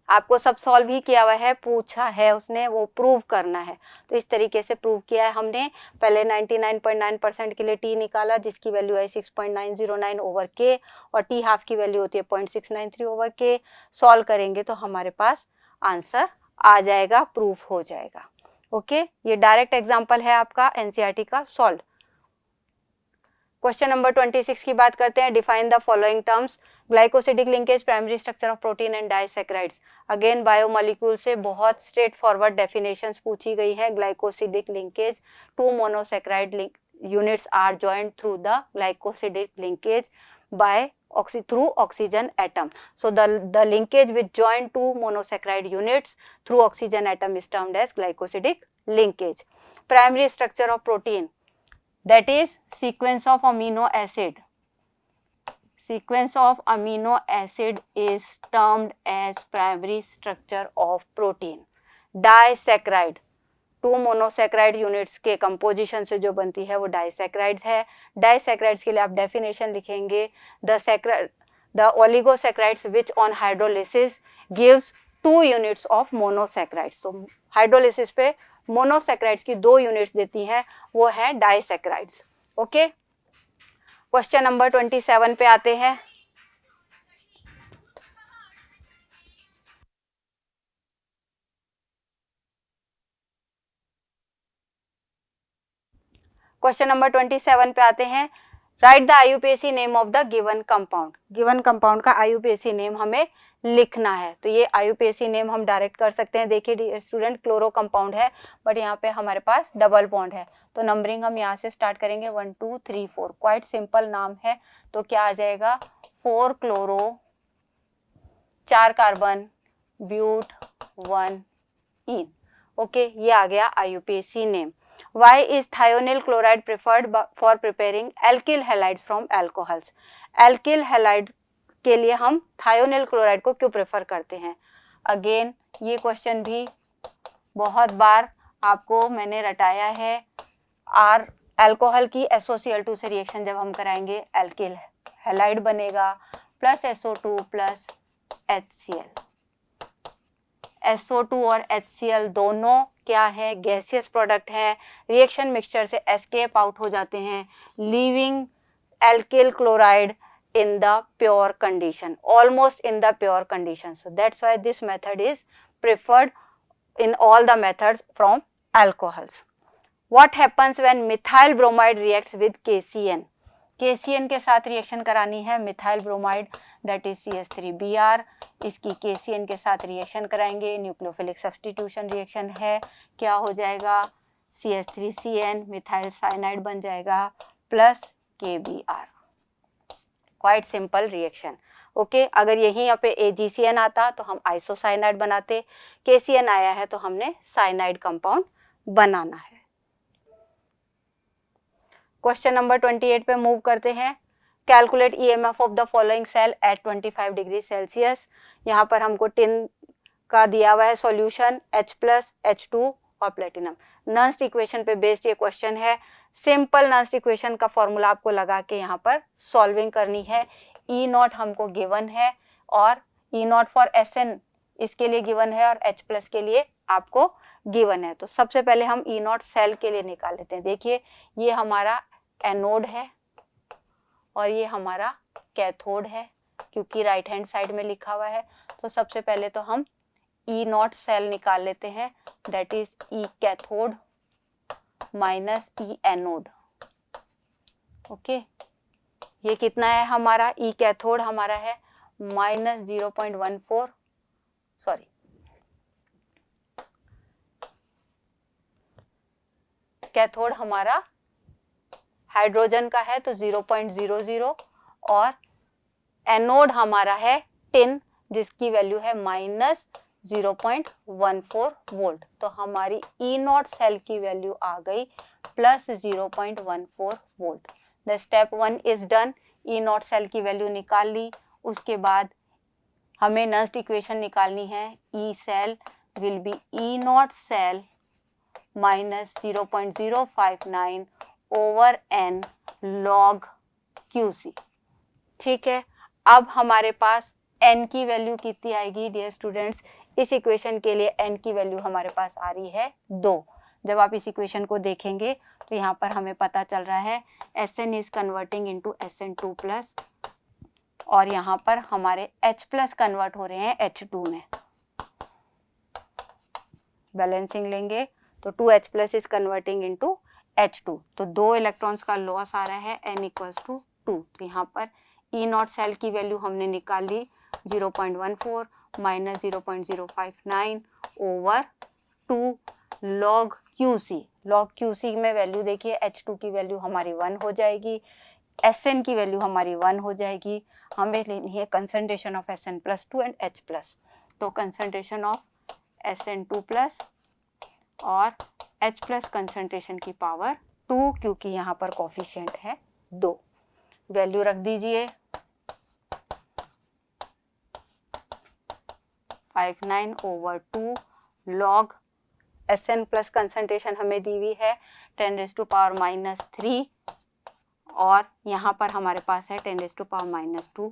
आपको सब सॉल्व ही किया हुआ है, पूछा है उसने, वो प्रूव करना है। तो इस तरीके से प्रूव किया है हमने। पहले 99.9% के लिए T निकाला, जिसकी वैल्यू है 6.909 over K, और T हाफ की वैल्यू होती है 0.693 over K। सॉल्व करेंगे तो हमारे पास आंसर आ जाएगा, प्रूफ हो जाएगा। ओके, ये डायरेक्ट एग्जाम्पल है आपका NCERT का सॉल्व। क्वेश्चन नंबर 26 की बात करते हैं। Define the following terms, glycosidic linkage, primary structure of protein and disaccharides. Again biomolecule से बहुत स्ट्रेट फॉरवर्ड डेफिनेशंस पूछी गई है। Glycosidic linkage, 2 monosaccharide units are joined through the glycosidic linkage by through oxygen atom. So the linkage which join 2 monosaccharide units through oxygen atom is termed as glycosidic linkage. Primary structure of protein, that is sequence of amino acid. Sequence of amino acid is termed as primary structure of protein. Disaccharide, 2 monosaccharide units के composition से जो बनती है वो disaccharides है। Disaccharides के लिए आप डेफिनेशन लिखेंगे, the oligosaccharides which on hydrolysis gives 2 units of monosaccharides. तो हाइड्रोलिसिस पे मोनोसैकेराइड्स की 2 यूनिट्स देती हैं, वो है डाइसैकेराइड्स। ओके, क्वेश्चन नंबर 27 पे आते हैं। क्वेश्चन नंबर 27 पे आते हैं। Right the IUPAC name of the given compound. Given compound का IUPAC नेम हमें लिखना है। तो ये IUPAC नेम हम डायरेक्ट कर सकते हैं। देखिए स्टूडेंट, क्लोरो कंपाउंड है, बट यहाँ पे हमारे पास डबल बॉन्ड है, तो नंबरिंग हम यहाँ से स्टार्ट करेंगे 1 2 3 4। क्वाइट सिंपल नाम है, तो क्या आ जाएगा, 4 chloro 4 carbon but 1 ene. Okay, ये आ गया IUPAC name. Why is thionyl chloride preferred for preparing alkyl halides from alcohols? Alkyl halide के लिए हम thionyl chloride को क्यों प्रेफर करते हैं? अगेन ये क्वेश्चन भी बहुत बार आपको मैंने रटाया है। आर अल्कोहल की SOCl2 से रिएक्शन जब हम कराएंगे, alkyl halide बनेगा plus SO2 plus HCl। SO2 और HCl दोनों क्या है, गैसियस प्रोडक्ट है, रिएक्शन मिक्सचर से एस्केप आउट हो जाते हैं, leaving alkyl chloride in the pure condition, almost in the pure condition. So that's why this method is preferred in all the methods from alcohols. What happens when methyl bromide reacts with KCN? KCN के साथ reaction करानी है methyl bromide, that is CH3Br. इसकी KCN के साथ reaction कराएंगे, nucleophilic substitution reaction है, क्या हो जाएगा, CH3CN मिथाइल साइनाइड बन जाएगा plus KBr. Quite simple reaction. Okay, अगर यही यहाँ पे AgCN आता तो हम आइसोसाइनाइड बनाते, KCN आया है तो हमने साइनाइड कंपाउंड बनाना है. क्वेश्चन नंबर 28 पे मूव करते हैं. Calculate EMF of the following cell at 25 degree Celsius. यहाँ पर हमको टिन का दिया हुआ है सॉल्यूशन H+, H2 और प्लेटिनम. नर्स्ट इक्वेशन पे बेस्ड ये क्वेश्चन है. सिंपल नर्स्ट इक्वेशन का फॉर्मूला आपको लगा के यहाँ पर सॉल्विंग करनी है. E0 हमको गिवन है और E0 फॉर SN इसके लिए गिवन है और H+ के लिए आपको गिवन है. तो सबसे पहले हम E0 सेल के लिए निकाल लेते हैं. देखिए ये हमारा एनोड है और ये हमारा कैथोड है, क्योंकि राइट हैंड साइड में लिखा हुआ है. तो सबसे पहले तो हम E0 सेल निकाल लेते हैं, that is E cathode minus E anode. Okay, ये कितना है हमारा, E कैथोड हमारा है माइनस 0.14, सॉरी कैथोड हमारा हाइड्रोजन का है तो 0.00 और एनोड हमारा है टिन जिसकी वैल्यू है माइनस 0.14 वोल्ट. तो हमारी E0 सेल की वैल्यू आ गई plus 0.14 volt. The step 1 is done. E0 cell की वैल्यू निकाल ली. उसके बाद हमें नर्स्ट इक्वेशन निकालनी है. E cell will be E0 cell minus 0.059 over n log QC. ठीक है, अब हमारे पास n की वैल्यू कितनी आएगी डियर स्टूडेंट्स. इस इक्वेशन के लिए n की वैल्यू हमारे पास आ रही है 2. जब आप इस इक्वेशन को देखेंगे तो यहाँ पर हमें पता चल रहा है SN is converting into SN2+ और यहाँ पर हमारे H+ कन्वर्ट हो रहे हैं H2 में. बैलेंसिंग लेंगे तो 2H+ is converting into H2. तो 2 इलेक्ट्रॉन्स का लॉस आ रहा है n इक्वल्स टू 2. तो यहाँ पर E0 सेल की वैल्यू हमने निकाल ली 0.14 minus 0.059 over 2 log QC. log QC में वैल्यू देखिए, H2 की वैल्यू हमारी 1 हो जाएगी, SN की वैल्यू हमारी 1 हो जाएगी. हमें लेनी है concentration of SN+2 and H+. तो कंसंट्रेशन ऑफ SN2+ और H+ कंसंट्रेशन की पावर 2, क्योंकि यहाँ पर कोफिशिएंट है 2. वैल्यू रख दीजिए 59 ओवर 2 log SN+ कंसंट्रेशन हमें दी हुई है 10⁻³ और यहाँ पर हमारे पास है 10⁻²⁻².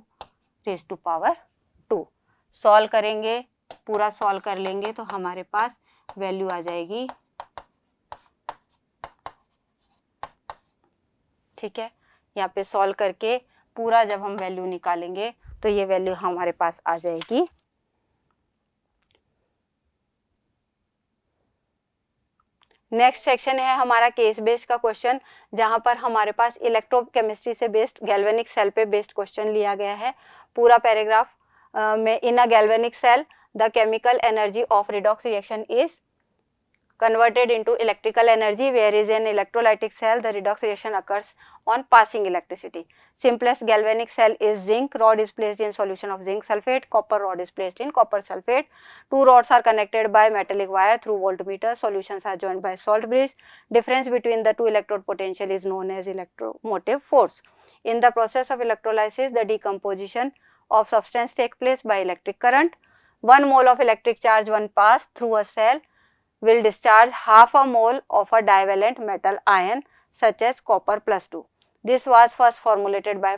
सॉल्व करेंगे, पूरा सॉल्व कर लेंगे तो हमारे पास वैल्यू आ जाएगी. ठीक है, यहाँ पे सॉल्व करके पूरा जब हम वैल्यू निकालेंगे तो ये वैल्यू हमारे पास आ जाएगी. नेक्स्ट सेक्शन है हमारा केस बेस्ड का क्वेश्चन, जहां पर हमारे पास इलेक्ट्रोकेमिस्ट्री से बेस्ड गैल्वेनिक सेल पे बेस्ड क्वेश्चन लिया गया है. पूरा पैराग्राफ में in a galvanic cell the chemical energy of redox reaction is converted into electrical energy, whereas in electrolytic cell the redox reaction occurs on passing electricity. Simplest galvanic cell is zinc. Rod is placed in solution of zinc sulfate. Copper rod is placed in copper sulfate. 2 rods are connected by metallic wire through voltmeter. Solutions are joined by salt bridge. Difference between the two electrode potential is known as electromotive force. In the process of electrolysis, the decomposition of substance takes place by electric current. 1 mole of electric charge when passed through a cell will discharge half a mole of a divalent metal ion such as copper +2. This was first formulated by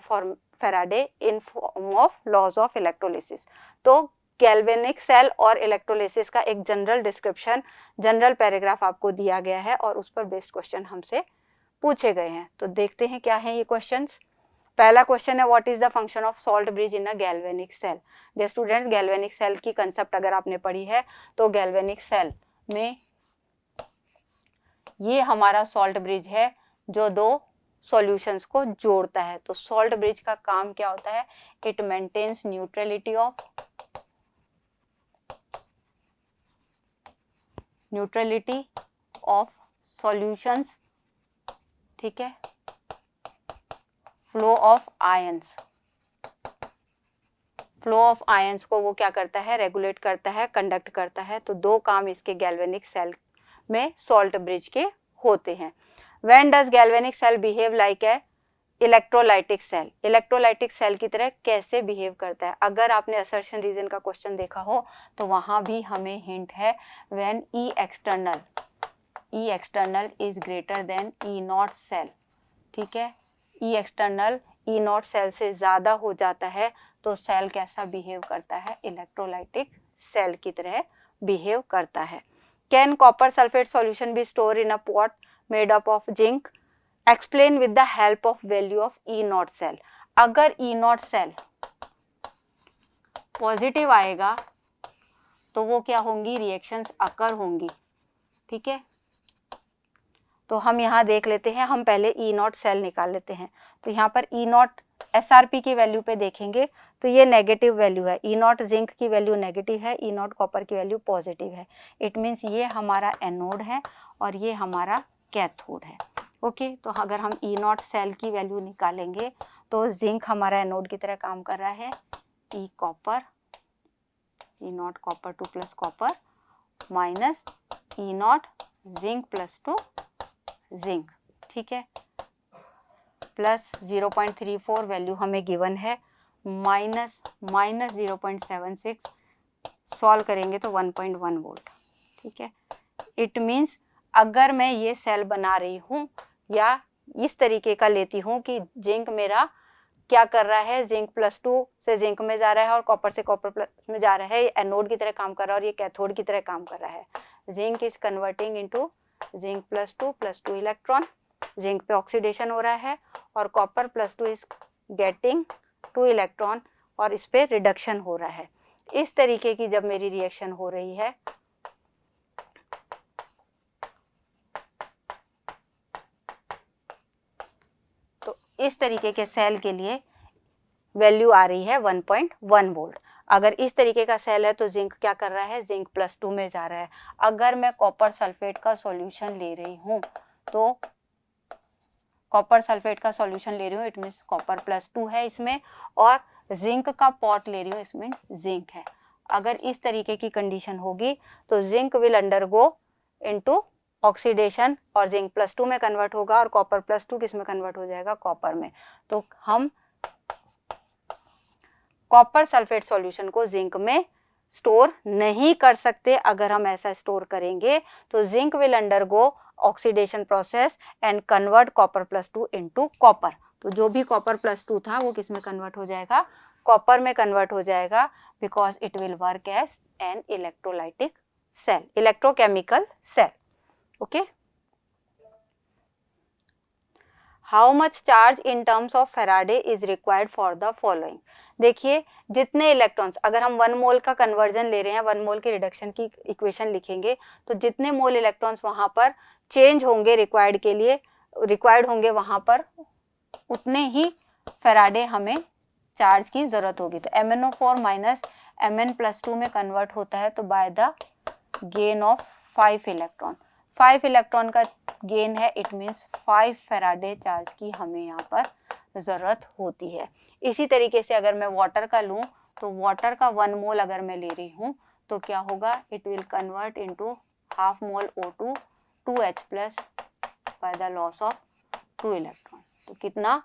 Faraday in form of laws of electrolysis. तो galvanic cell और electrolysis का एक general description, general paragraph आपको दिया गया है और उस पर बेस्ड क्वेश्चन हमसे पूछे गए हैं। तो देखते हैं क्या है ये क्वेश्चंस। पहला क्वेश्चन है what is the function of salt bridge in a galvanic cell. Dear students, galvanic cell की कंसेप्ट अगर आपने पढ़ी है तो गैल्वेनिक सेल में ये हमारा सॉल्ट ब्रिज है जो दो सॉल्यूशंस को जोड़ता है। तो सॉल्ट ब्रिज का काम क्या होता है? It maintains neutrality of solutions, ठीक है, फ्लो ऑफ आयंस को वो क्या करता है? रेगुलेट करता है, कंडक्ट करता है। तो दो काम इसके गैल्वेनिक सेल में सॉल्ट ब्रिज के होते हैं। When does galvanic cell behave like a electrolytic cell? Electrolytic cell की तरह कैसे बिहेव करता है? अगर आपने असर्शन रीजन का क्वेश्चन देखा हो तो वहां भी हमें हिंट है, when E external is greater than E naught cell, ठीक है, E external E naught cell से ज्यादा हो जाता है तो सेल कैसा बिहेव करता है? इलेक्ट्रोलाइटिक सेल की तरह बिहेव करता है। Can copper sulphate solution be store in a pot made up of zinc? Explain with the help of value of E naught cell. अगर ई नॉट सेल पॉजिटिव आएगा तो वो क्या होंगी? रिएक्शंस अकर होंगी, ठीक है। तो हम यहाँ देख लेते हैं, हम पहले ई नॉट सेल निकाल लेते हैं। तो यहाँ पर ई नॉट SRP की वैल्यू पे देखेंगे तो ये नेगेटिव वैल्यू है। ई नॉट जिंक की वैल्यू नेगेटिव है, ई नॉट कॉपर की वैल्यू पॉजिटिव है। इट मीन्स ये हमारा एनोड है और ये हमारा कैथोड है। ओके, तो अगर हम ई नॉट सेल की वैल्यू निकालेंगे तो जिंक हमारा एनोड की तरह काम कर रहा है, E naught copper 2 plus copper minus E naught zinc plus 2 zinc, ठीक है, प्लस 0.34 वैल्यू हमें गिवन है, माइनस 0.76, सॉल्व करेंगे तो 1.1 वोल्ट, ठीक है। इट मीन्स अगर मैं ये सेल बना रही हूँ या इस तरीके का लेती हूँ कि जिंक मेरा क्या कर रहा है? जिंक +2 से जिंक में जा रहा है और कॉपर से कॉपर प्लस में जा रहा है, ये एनोड की तरह काम कर रहा है और ये कैथोड की तरह काम कर रहा है। Zinc is converting into zinc +2 electron, zinc पे ऑक्सीडेशन हो रहा है और कॉपर +2 इज गेटिंग 2 इलेक्ट्रॉन और इस पे रिडक्शन हो रहा है। इस तरीके की जब मेरी रिएक्शन हो रही है तो इस तरीके के सेल के लिए वैल्यू आ रही है 1.1 वोल्ट। अगर इस तरीके का सेल है तो जिंक क्या कर रहा है? जिंक +2 में जा रहा है। अगर मैं कॉपर सल्फेट का सॉल्यूशन ले रही हूँ तो कॉपर सल्फेट का सॉल्यूशन ले रही हूँ, इट मीन्स कॉपर +2 है इसमें, और जिंक का पॉट ले रही हूँ, इसमें जिंक है। अगर इस तरीके की कंडीशन होगी तो zinc will undergo into oxidation और जिंक +2 में कन्वर्ट होगा और कॉपर +2 किस में कन्वर्ट हो जाएगा? कॉपर में। तो हम कॉपर सल्फेट सॉल्यूशन को जिंक में स्टोर नहीं कर सकते। अगर हम ऐसा स्टोर करेंगे तो zinc will undergo oxidation process and convert copper +2 into copper. तो जो भी कॉपर +2 था वो किस में कन्वर्ट हो जाएगा? कॉपर में कन्वर्ट हो जाएगा, because it will work as an electrolytic cell, electrochemical cell. Okay, how much charge in terms of Faraday is required for the following. देखिए, जितने इलेक्ट्रॉन्स, अगर हम 1 मोल का कन्वर्जन ले रहे हैं, 1 मोल के रिडक्शन की इक्वेशन लिखेंगे तो जितने मोल इलेक्ट्रॉन्स वहां पर चेंज होंगे रिक्वायर्ड होंगे वहां पर, उतने ही फेराडे हमें चार्ज की जरूरत होगी। तो MnO4 माइनस Mn+2 में कन्वर्ट होता है तो by the gain of 5 electron, 5 electron का गेन है, इट मीन्स 5 फेराडे चार्ज की हमें यहाँ पर जरूरत होती है। इसी तरीके से अगर मैं वाटर का लूँ तो वाटर का 1 मोल अगर मैं ले रही हूँ तो क्या होगा? It will convert into half mole O2 2H plus by the loss of 2 electron. तो कितना?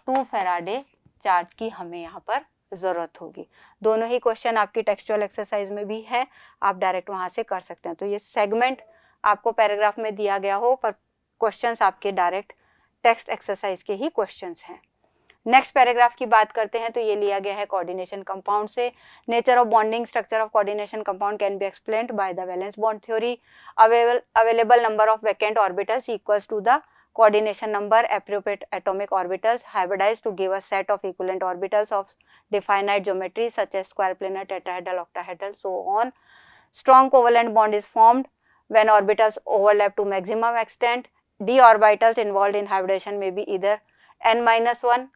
2 फेराडे चार्ज की हमें यहाँ पर जरूरत होगी। दोनों ही क्वेश्चन आपकी टेक्सचुअल एक्सरसाइज में भी है, आप डायरेक्ट वहां से कर सकते हैं। तो ये सेगमेंट आपको पैराग्राफ में दिया गया हो पर क्वेश्चंस आपके डायरेक्ट टेक्स्ट एक्सरसाइज के ही क्वेश्चंस हैं। नेक्स्ट पैराग्राफ की बात करते हैं तो ये लिया गया है कोऑर्डिनेशन कंपाउंड से। Nature of bonding structure of coordination compound can be explained by the valence bond theory. Available number of vacant orbitals equals to the coordination number appropriate atomic orbitals hybridized to give a set of equivalent orbitals of definite geometry such as square planar, tetrahedral, octahedral, so on. Strong covalent bond is formed when orbitals overlap to maximum extent. D orbitals involved in hybridization may be either n-1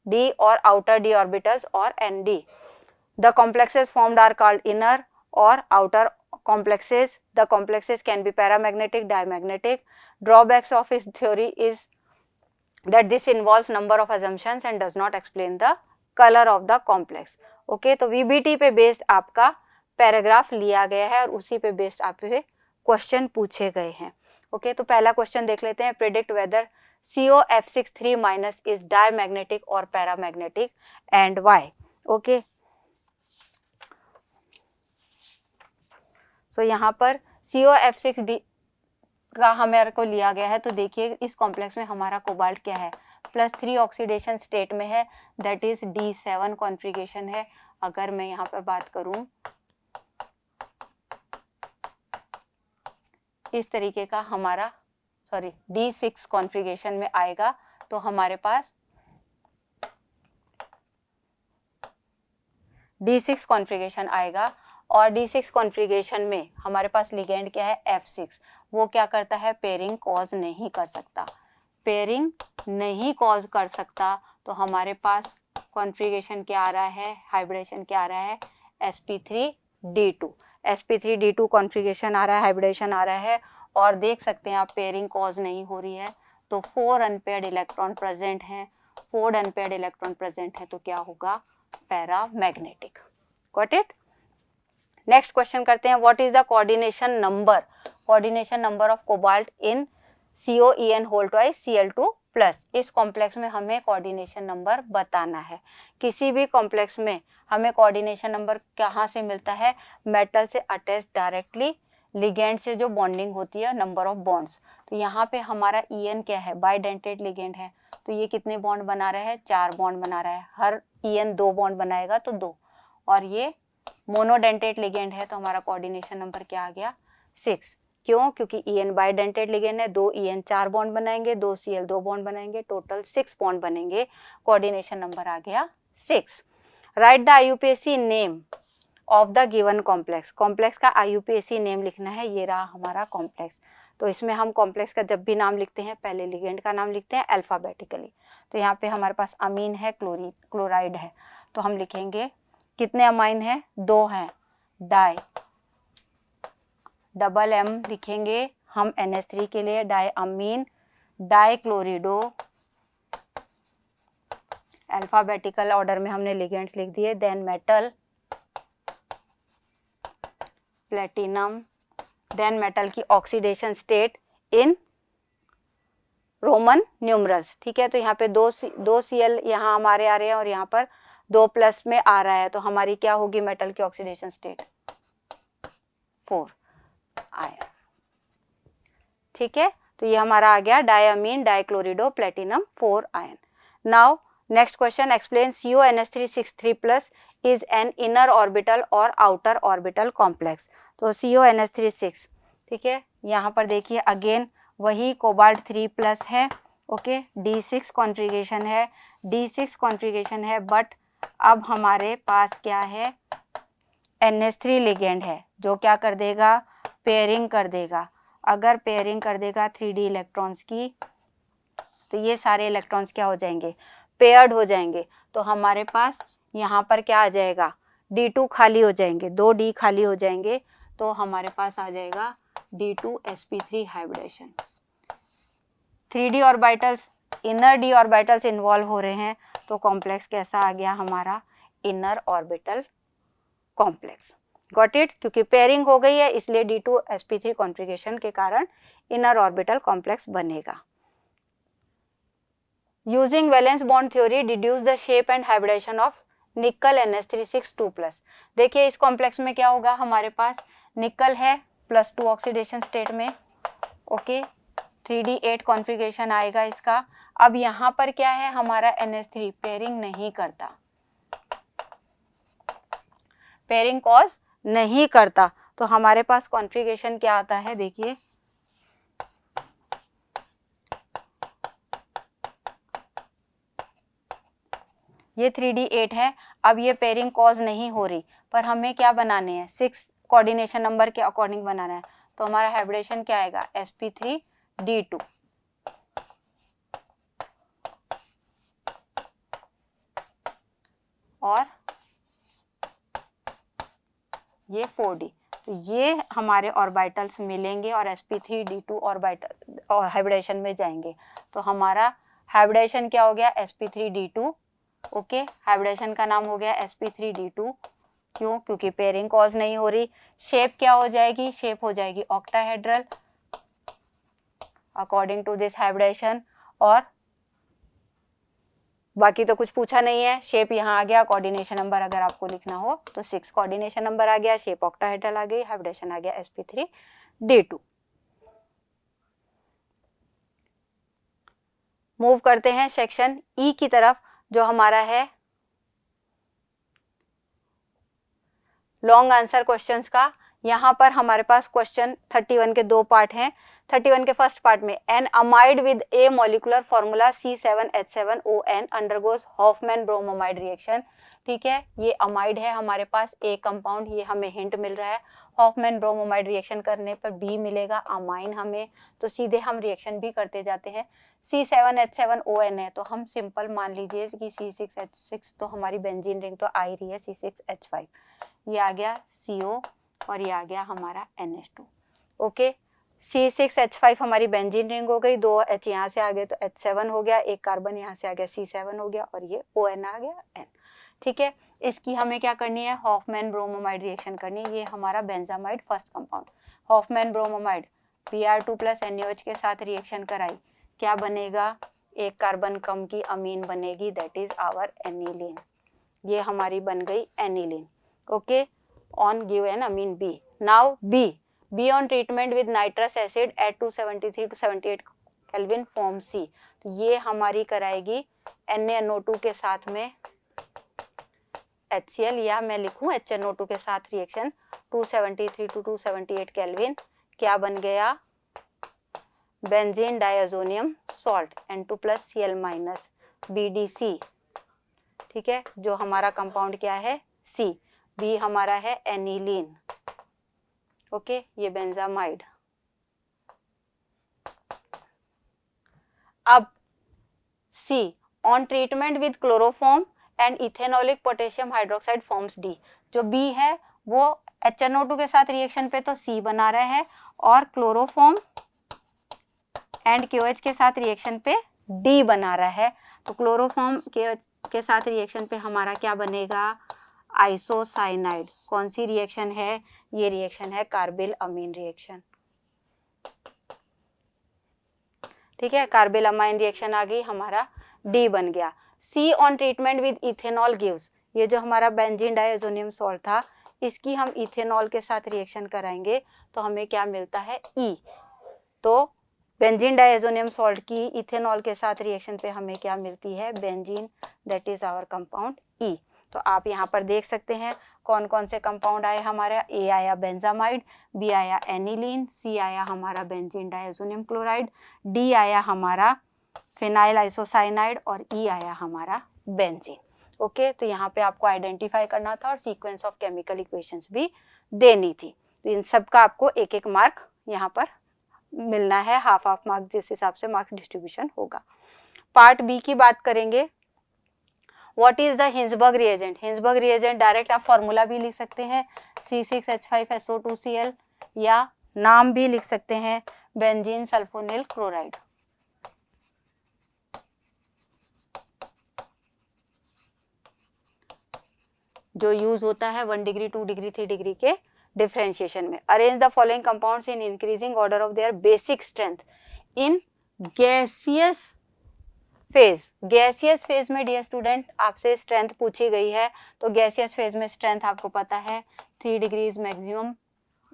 d or outer d orbitals or nd. The complexes formed are called inner or outer complexes. The complexes can be paramagnetic, diamagnetic. Drawbacks of his theory is that this involves number of assumptions and does not explain the color of the complex. Okay, तो VBT पे based आपका paragraph लिया गया है और उसी पे based आपसे क्वेश्चन पूछे गए हैं। ओके, तो पहला क्वेश्चन देख लेते हैं। Predict whether COF63- is diamagnetic और paramagnetic and why. Okay, so यहाँ पर COF6 का हमारे को लिया गया है। तो देखिए इस कॉम्प्लेक्स में हमारा कोबाल्ट क्या है, +3 ऑक्सीडेशन स्टेट में है, दैट इज D7 कॉन्फ़िगरेशन है। अगर मैं यहाँ पर बात करूं इस तरीके का हमारा D6 कॉन्फ़िगरेशन में आएगा तो हमारे पास D6 कॉन्फ़िगरेशन आएगा और D6 कॉन्फ़िगरेशन में हमारे पास लिगेंड क्या है, F6। वो क्या करता है, पेयरिंग कॉज नहीं कर सकता। पेयरिंग नहीं कॉज कर सकता तो हमारे पास कॉन्फ़िगरेशन क्या आ रहा है, हाइब्रिडेशन क्या आ रहा है, sp3d2। sp3d2 कॉन्फ़िगरेशन आ रहा है, हाइब्रिडेशन आ रहा है और देख सकते हैं आप पेयरिंग कॉज नहीं हो रही है तो 4 अनपेयर्ड इलेक्ट्रॉन प्रेजेंट हैं। 4 अनपेयर्ड इलेक्ट्रॉन प्रेजेंट है तो क्या होगा, paramagnetic. Got it. Next question करते हैं, what is the coordination number of cobalt in COEN2Cl2+। इस कॉम्प्लेक्स में हमें कोऑर्डिनेशन नंबर बताना है। किसी भी कॉम्प्लेक्स में हमें कोऑर्डिनेशन नंबर कहाँ से मिलता है, मेटल से अटैच डायरेक्टली लिगेंड से जो बॉन्डिंग होती है, नंबर ऑफ बॉन्ड्स। तो यहाँ पे हमारा EN क्या है, बाइडेंटेड लिगेंड है तो ये कितने बॉन्ड बना रहा है, 4 बॉन्ड बना रहा है। हर EN 2 बॉन्ड बनाएगा तो 2, और ये मोनोडेंटेड लिगेंड है तो हमारा कोऑर्डिनेशन नंबर क्या आ गया, 6। क्यों, क्योंकि EN बाइडेंटेड लिगेंड है, 2 EN 4 बॉन्ड बनाएंगे, 2 Cl 2 बॉन्ड बनाएंगे, टोटल 6 बॉन्ड बनेंगे। कोऑर्डिनेशन नंबर आ गया 6। Right the IUPAC name of the given complex. Complex का IUPAC नेम लिखना है, ये रहा हमारा कॉम्प्लेक्स। तो इसमें हम कॉम्प्लेक्स का जब भी नाम लिखते हैं पहले लिगेंड का नाम लिखते हैं अल्फाबेटिकली। तो यहाँ पे हमारे पास अमीन है, क्लोराइड है, तो हम लिखेंगे कितने अमाइन है, 2 हैं। डाई, डबल M लिखेंगे हम NH3 के लिए, di amine, di chlorido. Alphabetical order में हमने लिगेंड्स लिख दिए। Then metal, platinum, then metal की oxidation state in Roman numerals. ठीक है, तो यहाँ पे 2 Cl यहाँ हमारे आ रहे हैं और यहाँ पर 2+ में आ रहा है तो हमारी क्या होगी मेटल की ऑक्सीडेशन स्टेट, 4 आयन। ठीक है, तो ये हमारा आ गया diamine, डाइक्लोरिडो, platinum, 4 ion. Now next question, explain CONH363+ is an inner orbital और आउटर ऑर्बिटल कॉम्प्लेक्स। तो CONH36, ठीक है, यहाँ पर देखिए अगेन वही कोबाल्ट 3+ है। ओके, D6 कॉन्फ़िगरेशन है, D6 कॉन्फ़िगरेशन है, बट अब हमारे पास क्या है, NH3 लिगेंड है जो क्या कर देगा, पेयरिंग कर देगा। अगर पेयरिंग कर देगा 3D इलेक्ट्रॉन्स की तो ये सारे इलेक्ट्रॉन्स क्या हो जाएंगे, पेयर्ड हो जाएंगे। तो हमारे पास यहाँ पर क्या आ जाएगा, D2 खाली हो जाएंगे, 2 D खाली हो जाएंगे तो हमारे पास आ जाएगा D2sp3 hybridisation. 3D orbitals, inner D orbitals involve हो रहे हैं तो कॉम्प्लेक्स कैसा आ गया हमारा, inner orbital complex. Got it, क्योंकि पेयरिंग हो गई है इसलिए D2sp3 कॉन्फ़िगरेशन के कारण इनर ऑर्बिटल कॉम्प्लेक्स बनेगा। Using valence bond theory deduce the shape and hybridisation of nickel NH362+। देखिए इस कॉम्प्लेक्स में क्या होगा, हमारे पास निकल है +2 ऑक्सीडेशन स्टेट में, ओके, 3D8 कॉन्फ़िगरेशन आएगा इसका। अब यहाँ पर क्या है, हमारा NH3 पेयरिंग नहीं करता, पेयरिंग कॉज नहीं करता, तो हमारे पास कॉन्फ़िगरेशन क्या आता है, देखिए ये 3D8 है। अब ये पेयरिंग कॉज नहीं हो रही, पर हमें क्या बनाने हैं, 6 कोऑर्डिनेशन नंबर के अकॉर्डिंग बनाना है। तो हमारा हाइब्रिडेशन क्या आएगा, sp3d2। और ये 4d, तो ये हमारे ऑर्बिटल्स मिलेंगे और sp3d2 ऑर्बिटल और हाइब्रिडेशन में जाएंगे। तो हमारा हाइब्रिडेशन क्या हो गया, sp3d2। ओके, हाइब्रिडेशन का नाम हो गया sp3d2। क्यों, क्योंकि पेयरिंग कॉज नहीं हो रही। शेप क्या हो जाएगी, शेप हो जाएगी octahedral according to this hybridisation. और बाकी तो कुछ पूछा नहीं है, शेप यहाँ आ गया, कोऑर्डिनेशन नंबर अगर आपको लिखना हो तो 6 कोऑर्डिनेशन नंबर आ गया, शेप ऑक्टाहेड्रल आ गई, हाइब्रिडेशन आ गया sp3d2। मूव करते हैं सेक्शन ई की तरफ, जो हमारा है लॉन्ग आंसर क्वेश्चंस का। यहाँ पर हमारे पास क्वेश्चन 31 के 2 पार्ट हैं। 31 के फर्स्ट पार्ट में an amide with a molecular formula C7H7ON undergoes Hofmann bromamide reaction. ठीक है, ये अमाइड है हमारे पास, ए कंपाउंड, ये हमें हिंट मिल रहा है। हॉफमैन ब्रोमोमाइड रिएक्शन करने पर बी मिलेगा, अमाइन हमें, तो सीधे हम रिएक्शन भी करते जाते हैं। C7H7ON है, तो हम सिंपल मान लीजिए कि C6H6, तो हमारी बेंजीन रिंग तो आ ही रही है C6H5, ये आ गया CO और ये आ गया हमारा NH2। ओके, C6H5 हमारी बेंजीन रिंग हो गई, 2 H यहाँ से आ गए तो H7 हो गया, एक कार्बन यहाँ से आ गया C7 हो गया, और ये ON आ गया N। ठीक है, इसकी हमें क्या करनी है, हॉफमैन ब्रोमोमाइड रिएक्शन करनी है। ये हमारा benzamide first compound, Hoffmann bromamide Br2 + NaOH के साथ रिएक्शन कराई, क्या बनेगा, एक कार्बन कम की अमीन बनेगी, दैट इज आवर एनिलीन। ये हमारी बन गई aniline. Okay, on give an amine B. Now B on treatment with nitrous acid at 273 to 78 Kelvin form C. तो ये हमारी कराएगी NaNO2 के साथ में HCl, या मैं लिखूं HNO2 के साथ रिएक्शन 273 to 278 केल्विन, क्या बन गया, benzene diazonium salt N2 + Cl- BDC। ठीक है, जो हमारा कंपाउंड क्या है, C। बी हमारा है एनिलीन। ओके, ये बेंजामाइड। अब C on treatment with chloroform and ethanolic potassium hydroxide forms D. जो बी है वो HNO2 के साथ रिएक्शन पे तो सी बना रहा है, और क्लोरोफॉर्म एंड KOH के साथ रिएक्शन पे डी बना रहा है। तो क्लोरोफॉर्म के साथ रिएक्शन पे हमारा क्या बनेगा, आइसोसाइनाइड। कौन सी रिएक्शन है, ये रिएक्शन है कार्बिल अमीन रिएक्शन। ठीक है, कार्बिल अमाइन रिएक्शन आ गई, हमारा डी बन गया। C on treatment with ethanol gives, ये जो हमारा बेंजीन डायazonium सॉल्ट था, इसकी हम इथेनॉल के साथ रिएक्शन कराएंगे तो हमें क्या मिलता है, ई। तो बेंजीन डायazonium सॉल्ट की इथेनॉल के साथ रिएक्शन पे हमें क्या मिलती है, benzene, that is our compound E. तो आप यहाँ पर देख सकते हैं कौन कौन से कंपाउंड आए हमारा, ए आया बेंजामाइड, बी आया एनिलीन, सी आया हमारा बेंजीन डायazonium क्लोराइड, डी आया हमारा फिनाइल आइसोसाइनाइड, और ई आया हमारा बेंजीन। ओके, तो यहाँ पे आपको आइडेंटिफाई करना था और सीक्वेंस ऑफ केमिकल इक्वेशंस भी देनी थी। तो इन सब का आपको एक एक मार्क यहाँ पर मिलना है, हाफ मार्क, जिस हिसाब से मार्क्स डिस्ट्रीब्यूशन होगा। पार्ट बी की बात करेंगे, what is the Hinsberg reagent. Hinsberg reagent direct आप फॉर्मूला भी लिख सकते हैं, C6H5SO2Cl, या नाम भी लिख सकते हैं, बेंजीन सल्फोनिल क्लोराइड। जो यूज होता है 1 डिग्री 2 डिग्री 3 डिग्री के डिफरेंशिएशन में। Arrange the following compounds in increasing order of there basic strength in gaseous phase. Gaseous phase में डियर स्टूडेंट आपसे स्ट्रेंथ पूछी गई है, तो गैसियस फेज में स्ट्रेंथ आपको पता है 3 degrees maximum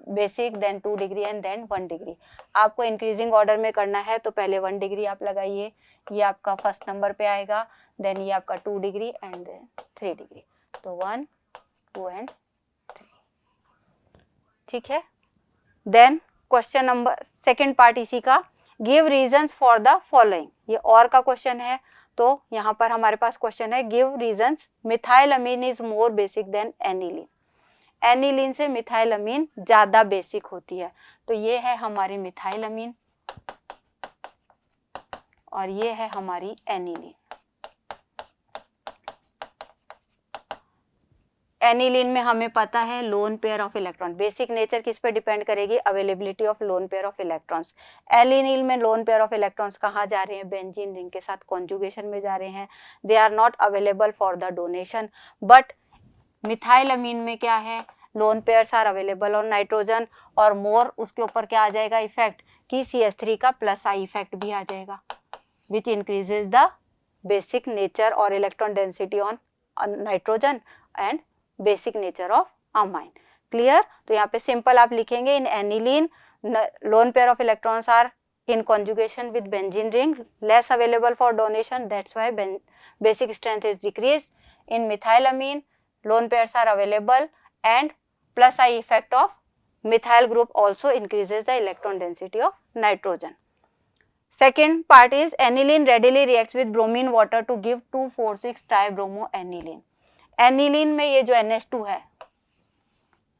basic, then 2 degree and then 1 degree. आपको इंक्रीजिंग ऑर्डर में करना है तो पहले 1 डिग्री आप लगाइए, ये आपका फर्स्ट नंबर पे आएगा, देन ये आपका 2 डिग्री एंड देन 3 डिग्री, तो 1, 2 एंड 3, ठीक है। Then question number second part इसी का, give reasons for the following, ये और का क्वेश्चन है, तो यहाँ पर हमारे पास क्वेश्चन है give reasons methylamine is more basic than aniline, aniline से मिथाइलअमीन ज्यादा बेसिक होती है, तो ये है हमारी मिथाइलअमीन और ये है हमारी एनिलीन। एनिलीन में हमें पता है lone pair of electron, basic nature किस पे डिपेंड करेगी, availability of lone pair of electrons. एलिनिल में लोन पेयर ऑफ इलेक्ट्रॉन्स कहाँ जा रहे हैं, बेंजीन रिंग के साथ कॉन्जुगेशन में जा रहे हैं, they are not available for the donation. But methylamine में क्या है, lone pairs are available on nitrogen, और मोर उसके ऊपर क्या आ जाएगा इफेक्ट कि CH3 का प्लस आई इफेक्ट भी आ जाएगा, which increases the basic nature और electron density on nitrogen and basic nature of amine. Clear, तो यहाँ पे सिंपल आप लिखेंगे in aniline lone pair of electrons are in conjugation with benzene ring, less available for donation, that's why basic strength is decreased. In methylamine lone pairs are available and plus I effect of methyl group also increases the electron density of nitrogen. Second part is aniline readily reacts with bromine water to give 2,4,6 tribromoaniline. Aniline में ये जो NH2 है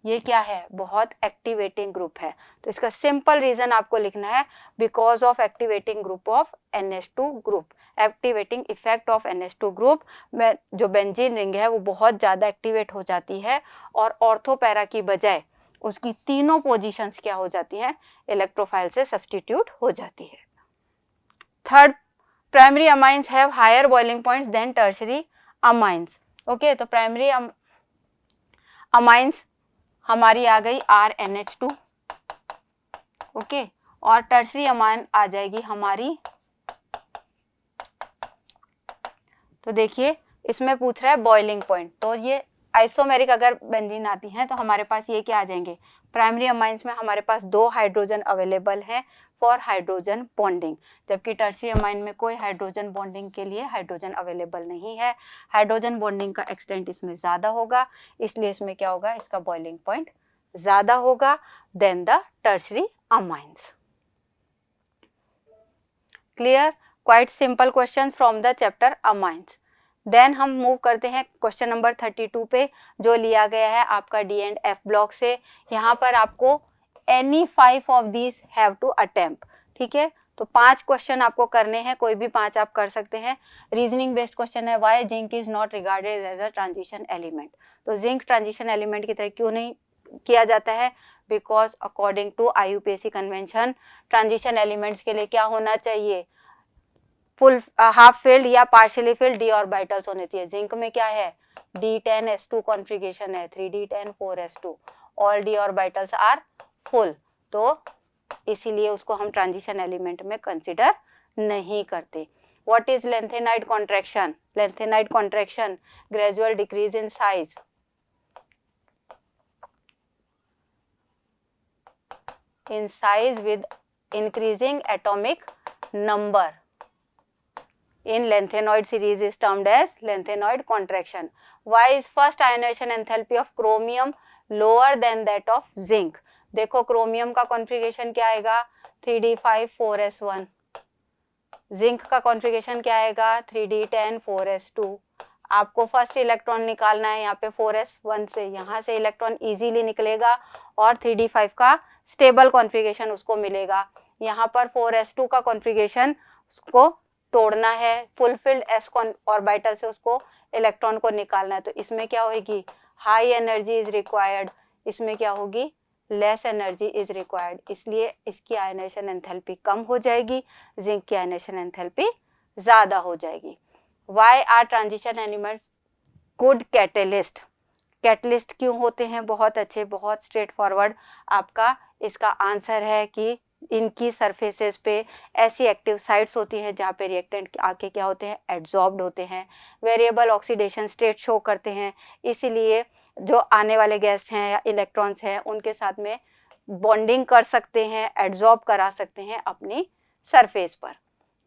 ये क्या है, बहुत activating group है, तो इसका सिंपल रीजन आपको लिखना है because of activating group of NH2 group, activating effect of NH2 group में जो बेंजीन रिंग है वो बहुत ज़्यादा एक्टिवेट हो जाती है और ऑर्थोपैरा की बजाय उसकी तीनों पोजीशंस क्या हो जाती हैं, इलेक्ट्रोफाइल से सब्सटीट्यूट हो जाती है। Third, primary amines have higher boiling points than tertiary amines. Okay, तो प्राइमरी अमाइंस हमारी आ गई RNH2, ओके, और टर्शरी अमाइन आ जाएगी हमारी, तो देखिए इसमें पूछ रहा है बॉइलिंग पॉइंट, तो ये आइसोमेरिक अगर बेंजीन आती हैं तो हमारे पास ये क्या आ जाएंगे, प्राइमरी अमाइंस में हमारे पास 2 हाइड्रोजन अवेलेबल है फॉर हाइड्रोजन बॉन्डिंग, जबकि टर्शरी अमाइन में कोई हाइड्रोजन बॉन्डिंग के लिए हाइड्रोजन अवेलेबल नहीं है, हाइड्रोजन बॉन्डिंग का एक्सटेंट इसमें ज़्यादा होगा, इसलिए इसमें क्या होगा, इसका बॉइलिंग पॉइंट ज़्यादा होगा than the tertiary amines. Clear, quite simple questions from the chapter amines. Then हम मूव करते हैं क्वेश्चन नंबर 32 पे, जो लिया गया है आपका D एंड F ब्लॉक से। यहाँ पर आपको any 5 of these have to attempt, ठीक है, तो 5 क्वेश्चन आपको करने हैं, कोई भी 5 आप कर सकते हैं। रीजनिंग बेस्ड क्वेश्चन है, why zinc is not regarded as a transition element, तो जिंक ट्रांजिशन एलिमेंट की तरह क्यों नहीं किया जाता है, because according to IUPAC convention transition elements के लिए क्या होना चाहिए, फुल हाफ फिल्ड या पार्शियली फिल्ड डी ऑर्बिटल्स होने चाहिए। जिंक में क्या है, D10S2 कॉन्फ़िगरेशन है, 3D10 4S2, all d orbitals are full, तो इसीलिए उसको हम ट्रांजिशन एलिमेंट में कंसिडर नहीं करते। What is lanthanide contraction, lanthanide contraction gradual decrease in size, in size with increasing atomic number in lengthenoid series is termed as lengthenoid contraction. Why is first ionization enthalpy of chromium lower than that of zinc? देखो chromium का configuration क्या आएगा, 3D5 4S1, zinc का configuration क्या आएगा, 3D10 4S2। आपको first electron निकालना है यहाँ पे 4S1 से, यहाँ से इलेक्ट्रॉन इजीली निकलेगा और 3D5 का स्टेबल कॉन्फ़िगरेशन उसको मिलेगा। यहाँ पर 4S2 का कॉन्फ़िगरेशन उसको तोड़ना है, फुलफिल्ड S ऑर्बिटल से उसको इलेक्ट्रॉन को निकालना है, तो इसमें क्या होगी, हाई एनर्जी इज रिक्वायर्ड, इसमें क्या होगी, लेस एनर्जी इज रिक्वायर्ड, इसलिए इसकी आयनाइजेशन एंथैल्पी कम हो जाएगी, जिंक की आयनाइजेशन एंथैल्पी ज़्यादा हो जाएगी। Why are transition elements good catalyst, catalyst क्यों होते हैं बहुत अच्छे, बहुत स्ट्रेट फॉरवर्ड आपका इसका आंसर है कि इनकी सरफेसेस पे ऐसी एक्टिव साइट्स होती हैं जहाँ पे रिएक्टेंट आके क्या होते हैं, एड्सॉर्ब्ड होते हैं, वेरिएबल ऑक्सीडेशन स्टेट शो करते हैं, इसीलिए जो आने वाले गैस हैं या इलेक्ट्रॉन्स हैं उनके साथ में बॉन्डिंग कर सकते हैं, एड्जॉर्ब करा सकते हैं अपनी सरफेस पर।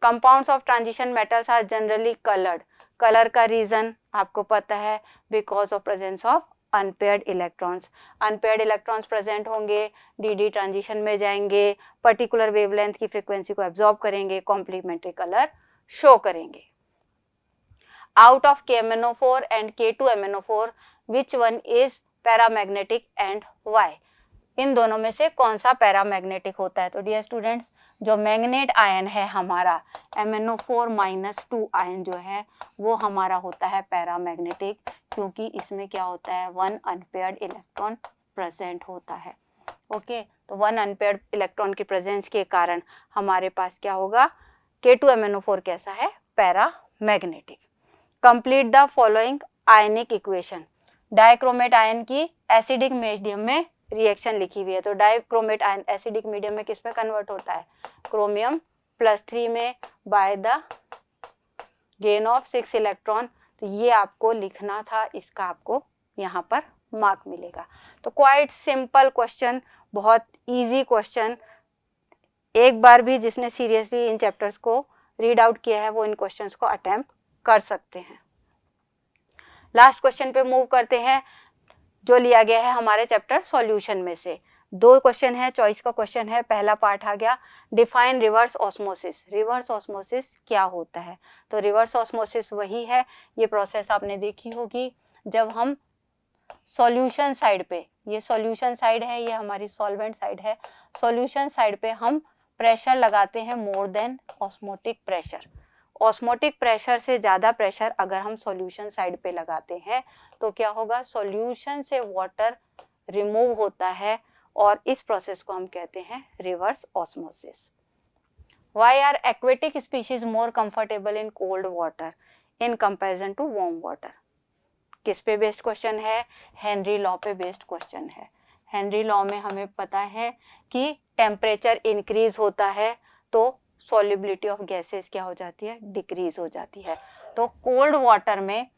Compounds of transition metals are generally coloured. Colour का रीजन आपको पता है, because of presence of unpaired electrons. Unpaired electrons present होंगे, डी ट्रांजिशन में जाएंगे, पर्टिकुलर वेवलेंथ की फ्रीक्वेंसी को एब्जॉर्ब करेंगे, कॉम्प्लीमेंट्री कलर शो करेंगे। Out of KMnO4 and K2MnO4 which one is paramagnetic and why? इन दोनों में से कौन सा पैरामैग्नेटिक होता है? तो डियर स्टूडेंट्स, जो मैग्नेट आयन है हमारा MnO4-2 आयन जो है वो हमारा होता है पैरामैग्नेटिक, क्योंकि इसमें क्या होता है, वन अनपेयर्ड इलेक्ट्रॉन प्रेजेंट होता है। ओके, तो वन अनपेयर्ड इलेक्ट्रॉन की प्रेजेंस के कारण हमारे पास क्या होगा, K2MnO4 कैसा है, paramagnetic. Complete the following ionic equation. Dichromate ion की एसिडिक मीडियम में रिएक्शन लिखी हुई है, तो डाइक्रोमेट आयन एसिडिक मीडियम में किस में कन्वर्ट होता है, क्रोमियम +3 में, by the gain of 6 electron. तो ये आपको लिखना था, इसका आपको यहाँ पर मार्क मिलेगा। तो क्वाइट सिंपल क्वेश्चन, बहुत इजी क्वेश्चन। एक बार भी जिसने सीरियसली इन चैप्टर्स को रीड आउट किया है वो इन क्वेश्चंस को अटेम्प्ट कर सकते हैं। लास्ट क्वेश्चन पे मूव करते हैं, जो लिया गया है हमारे चैप्टर सॉल्यूशन में से। 2 क्वेश्चन है, चॉइस का क्वेश्चन है। पहला पार्ट आ गया, define reverse osmosis. Reverse osmosis क्या होता है? तो रिवर्स ऑस्मोसिस वही है, ये प्रोसेस आपने देखी होगी, जब हम सॉल्यूशन साइड पे, ये सॉल्यूशन साइड है, ये हमारी सॉल्वेंट साइड है, सॉल्यूशन साइड पे हम प्रेशर लगाते हैं more than osmotic pressure. Osmotic pressure से ज़्यादा प्रेशर अगर हम सॉल्यूशन साइड पे लगाते हैं तो क्या होगा, सॉल्यूशन से वाटर रिमूव होता है, और इस प्रोसेस को हम कहते हैं reverse osmosis. Why are aquatic species more comfortable in cold water in comparison to warm water? किस पे बेस्ड क्वेश्चन है, हेनरी लॉ पे बेस्ड क्वेश्चन है। हेनरी लॉ में हमें पता है कि टेम्परेचर इंक्रीज होता है तो सॉल्युबिलिटी ऑफ गैसेस क्या हो जाती है, डिक्रीज हो जाती है। तो कोल्ड वाटर में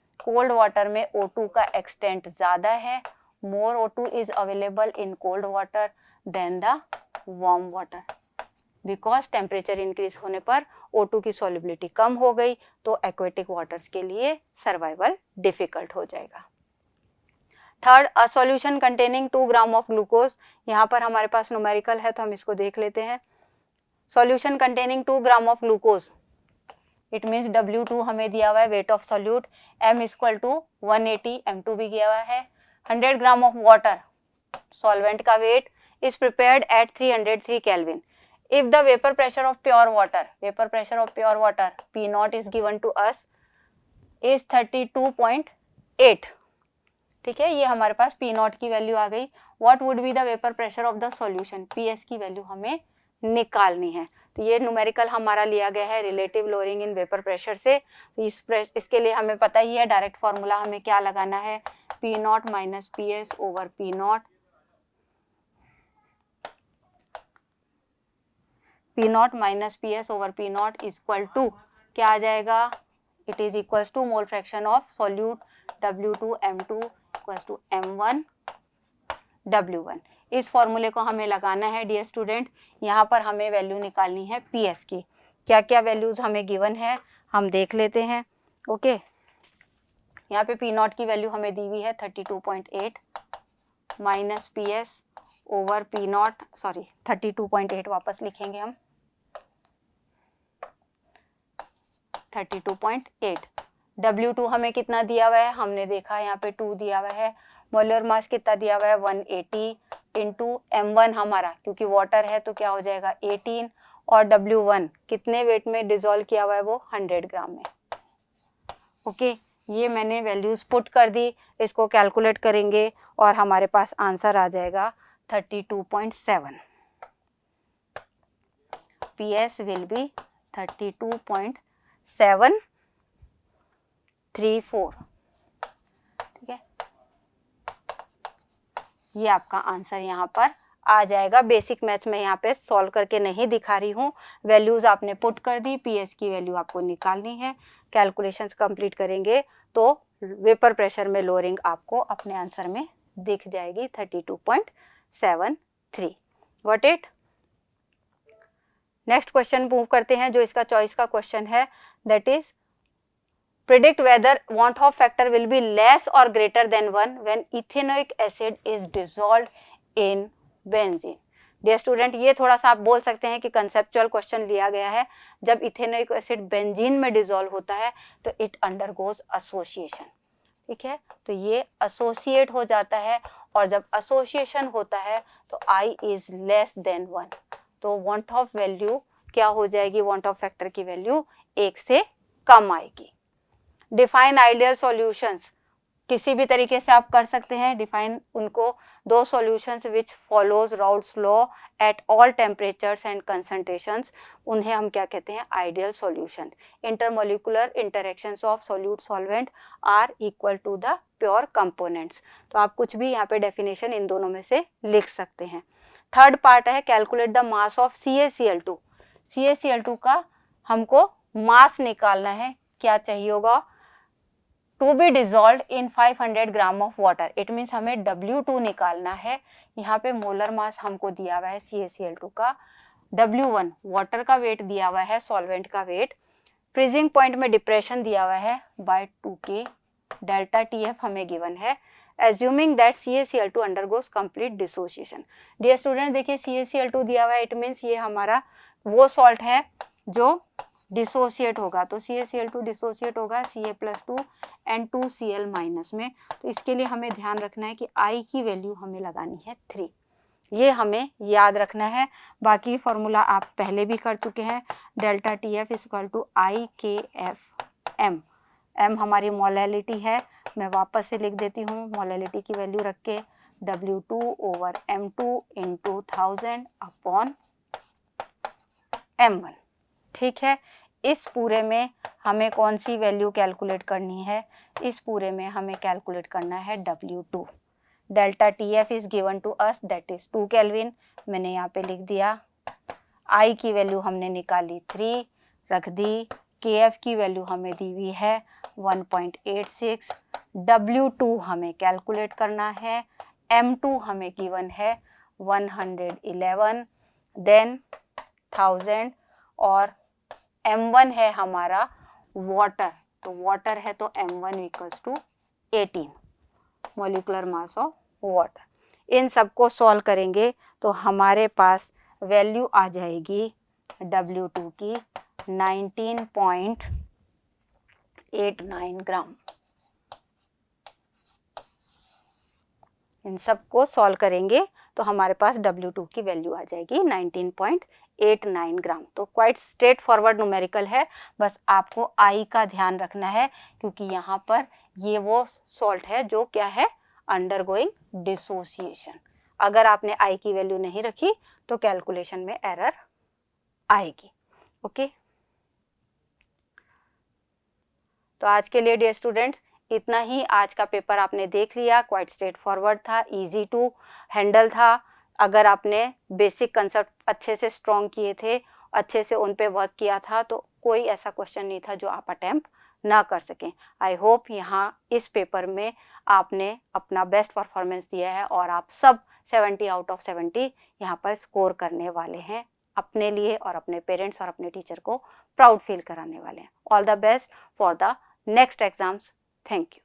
O2 का एक्सटेंट ज्यादा है, more O2 is available in cold water than the warm water, because temperature increase होने पर O2 की सॉल्युबिलिटी कम हो गई, तो एक्वेटिक वाटर्स के लिए सर्वाइवल डिफिकल्ट हो जाएगा। Third, a solution containing 2 gram of glucose. यहाँ पर हमारे पास न्यूमेरिकल है तो हम इसको देख लेते हैं। Solution containing 2 gram of glucose, it means W2 हमें दिया हुआ है, weight of solute M equal to 180, M2 भी दिया हुआ है। 100 ग्राम ऑफ वाटर, सॉल्वेंट का weight is prepared at 303 kelvin. If the vapor pressure of pure water P naught is given to us is 32.8, ठीक है, ये हमारे पास P naught की वैल्यू आ गई। What would be the vapor pressure of the solution? PS की value हमें निकालनी है। तो ये न्यूमेरिकल हमारा लिया गया है relative lowering in vapour pressure से। तो इसके लिए हमें पता ही है, डायरेक्ट फॉर्मूला हमें क्या लगाना है, P naught minus PS over P naught, P naught minus PS over P naught equal to क्या आ जाएगा, it is equal to mole fraction of solute W2 M2 equal to M1 W1। इस फॉर्मूले को हमें लगाना है डियर स्टूडेंट। यहाँ पर हमें वैल्यू निकालनी है PS की। क्या क्या वैल्यूज हमें गिवन है हम देख लेते हैं। ओके, यहाँ पे P naught की वैल्यू हमें दी हुई है 32.8 minus PS over P naught, sorry 32.8 वापस लिखेंगे हम, 32.8। W2 हमें कितना दिया हुआ है, हमने देखा यहाँ पे 2 दिया हुआ है। मोलर मास कितना दिया हुआ है 180 इंटू M1 हमारा, क्योंकि वाटर है तो क्या हो जाएगा 18, और W1 कितने वेट में डिसॉल्व किया हुआ है वो 100 ग्राम में। ओके, ये मैंने वैल्यूज पुट कर दी, इसको कैलकुलेट करेंगे और हमारे पास आंसर आ जाएगा 32.7। PS विल बी 32.734, ठीक है, ये आपका आंसर यहाँ पर आ जाएगा। बेसिक मैथ्स में यहाँ पे सॉल्व करके नहीं दिखा रही हूँ, वैल्यूज आपने पुट कर दी, PS की वैल्यू आपको निकालनी है। कैलकुलेशंस कंप्लीट करेंगे तो वेपर प्रेशर में लोअरिंग आपको अपने आंसर में दिख जाएगी 32.73। Got it? Next question move करते हैं जो इसका चॉइस का क्वेश्चन है, that is predict whether want of factor will be less or greater than 1 when ethanoic acid is dissolved in benzene. Dear student, ये थोड़ा सा आप बोल सकते हैं कि कंसेप्चुअल क्वेश्चन लिया गया है. जब इथेनोइक एसिड बेंजीन में डिसॉल्व होता है तो इट अंडरगोज एसोसिएशन. ठीक है, तो ये एसोसिएट हो जाता है और जब एसोसिएशन होता है तो I इज लेस देन 1. तो वांट ऑफ वैल्यू क्या हो जाएगी, वांट ऑफ फैक्टर की वैल्यू 1 से कम आएगी. डिफाइन आइडियल सॉल्यूशंस, किसी भी तरीके से आप कर सकते हैं डिफाइन उनको. दो solutions which follows Raoult's law at all temperatures and concentrations, उन्हें हम क्या कहते हैं, ideal solution. Intermolecular interactions of solute solvent are equal to the pure components. तो आप कुछ भी यहाँ पे डेफिनेशन इन दोनों में से लिख सकते हैं. थर्ड पार्ट है calculate the mass of CaCl2. CaCl2 का हमको मास निकालना है. क्या चाहिए होगा, to be dissolve in 500 gram of water. It means हमें W2 निकालना है. यहाँ पे मोलर मास हमको दिया हुआ है CaCl2 का. W1 वाटर का वेट दिया हुआ है, सॉल्वेंट का वेट. फ्रीजिंग पॉइंट में डिप्रेशन दिया हुआ है बाय 2K. डेल्टा TF हमें गिवन है. Assuming that CaCl2 undergoes complete dissociation. Dear student देखिए CaCl2 दिया हुआ है, इट मीन्स ये हमारा वो सॉल्ट है जो डिसोसिएट होगा. तो CaCl2 डिसोसिएट होगा Ca+2 एंड 2Cl माइनस में. तो इसके लिए हमें ध्यान रखना है कि I की वैल्यू हमें लगानी है 3. ये हमें याद रखना है. बाकी फॉर्मूला आप पहले भी कर चुके हैं. Delta TF equal to IKFM. M हमारी मोलैलिटी है, मैं वापस से लिख देती हूँ. मोलैलिटी की वैल्यू रख के W2 over M2 into 1000 upon M1. ठीक है, इस पूरे में हमें कौन सी वैल्यू कैलकुलेट करनी है, इस पूरे में हमें कैलकुलेट करना है W2. Delta TF is given to us that is 2 kelvin. मैंने यहाँ पे लिख दिया. I की वैल्यू हमने निकाली 3 रख दी. KF की वैल्यू हमें दी हुई है 1.86. W2 हमें कैलकुलेट करना है. M2 हमें गिवन है 111 देन 1000 और M1 है हमारा वाटर. तो वाटर है तो M1 equals to 18 molecular mass of water. इन सबको सॉल्व करेंगे तो हमारे पास वैल्यू आ जाएगी W2 की 19.89 ग्राम. इन सबको सॉल्व करेंगे तो हमारे पास W2 की वैल्यू आ जाएगी 19.89 ग्राम. तो क्वाइट स्ट्रेट फॉरवर्ड न्यूमेरिकल है. बस आपको I का ध्यान रखना है क्योंकि यहाँ पर ये वो सॉल्ट है जो क्या है, अंडरगोइंग डिसोसिएशन. अगर आपने I की वैल्यू नहीं रखी तो कैलकुलेशन में एरर आएगी. ओके, तो आज के लिए डियर स्टूडेंट्स इतना ही. आज का पेपर आपने देख लिया. क्वाइट स्ट्रेट फॉरवर्ड था, इजी टू हैंडल था. अगर आपने बेसिक कंसेप्ट अच्छे से स्ट्रॉन्ग किए थे, अच्छे से उन पे वर्क किया था, तो कोई ऐसा क्वेश्चन नहीं था जो आप अटेम्प्ट ना कर सकें. आई होप यहाँ इस पेपर में आपने अपना बेस्ट परफॉर्मेंस दिया है और आप सब 70 आउट ऑफ 70 यहाँ पर स्कोर करने वाले हैं. अपने लिए और अपने पेरेंट्स और अपने टीचर को प्राउड फील कराने वाले हैं. All the best for the next exams. Thank you.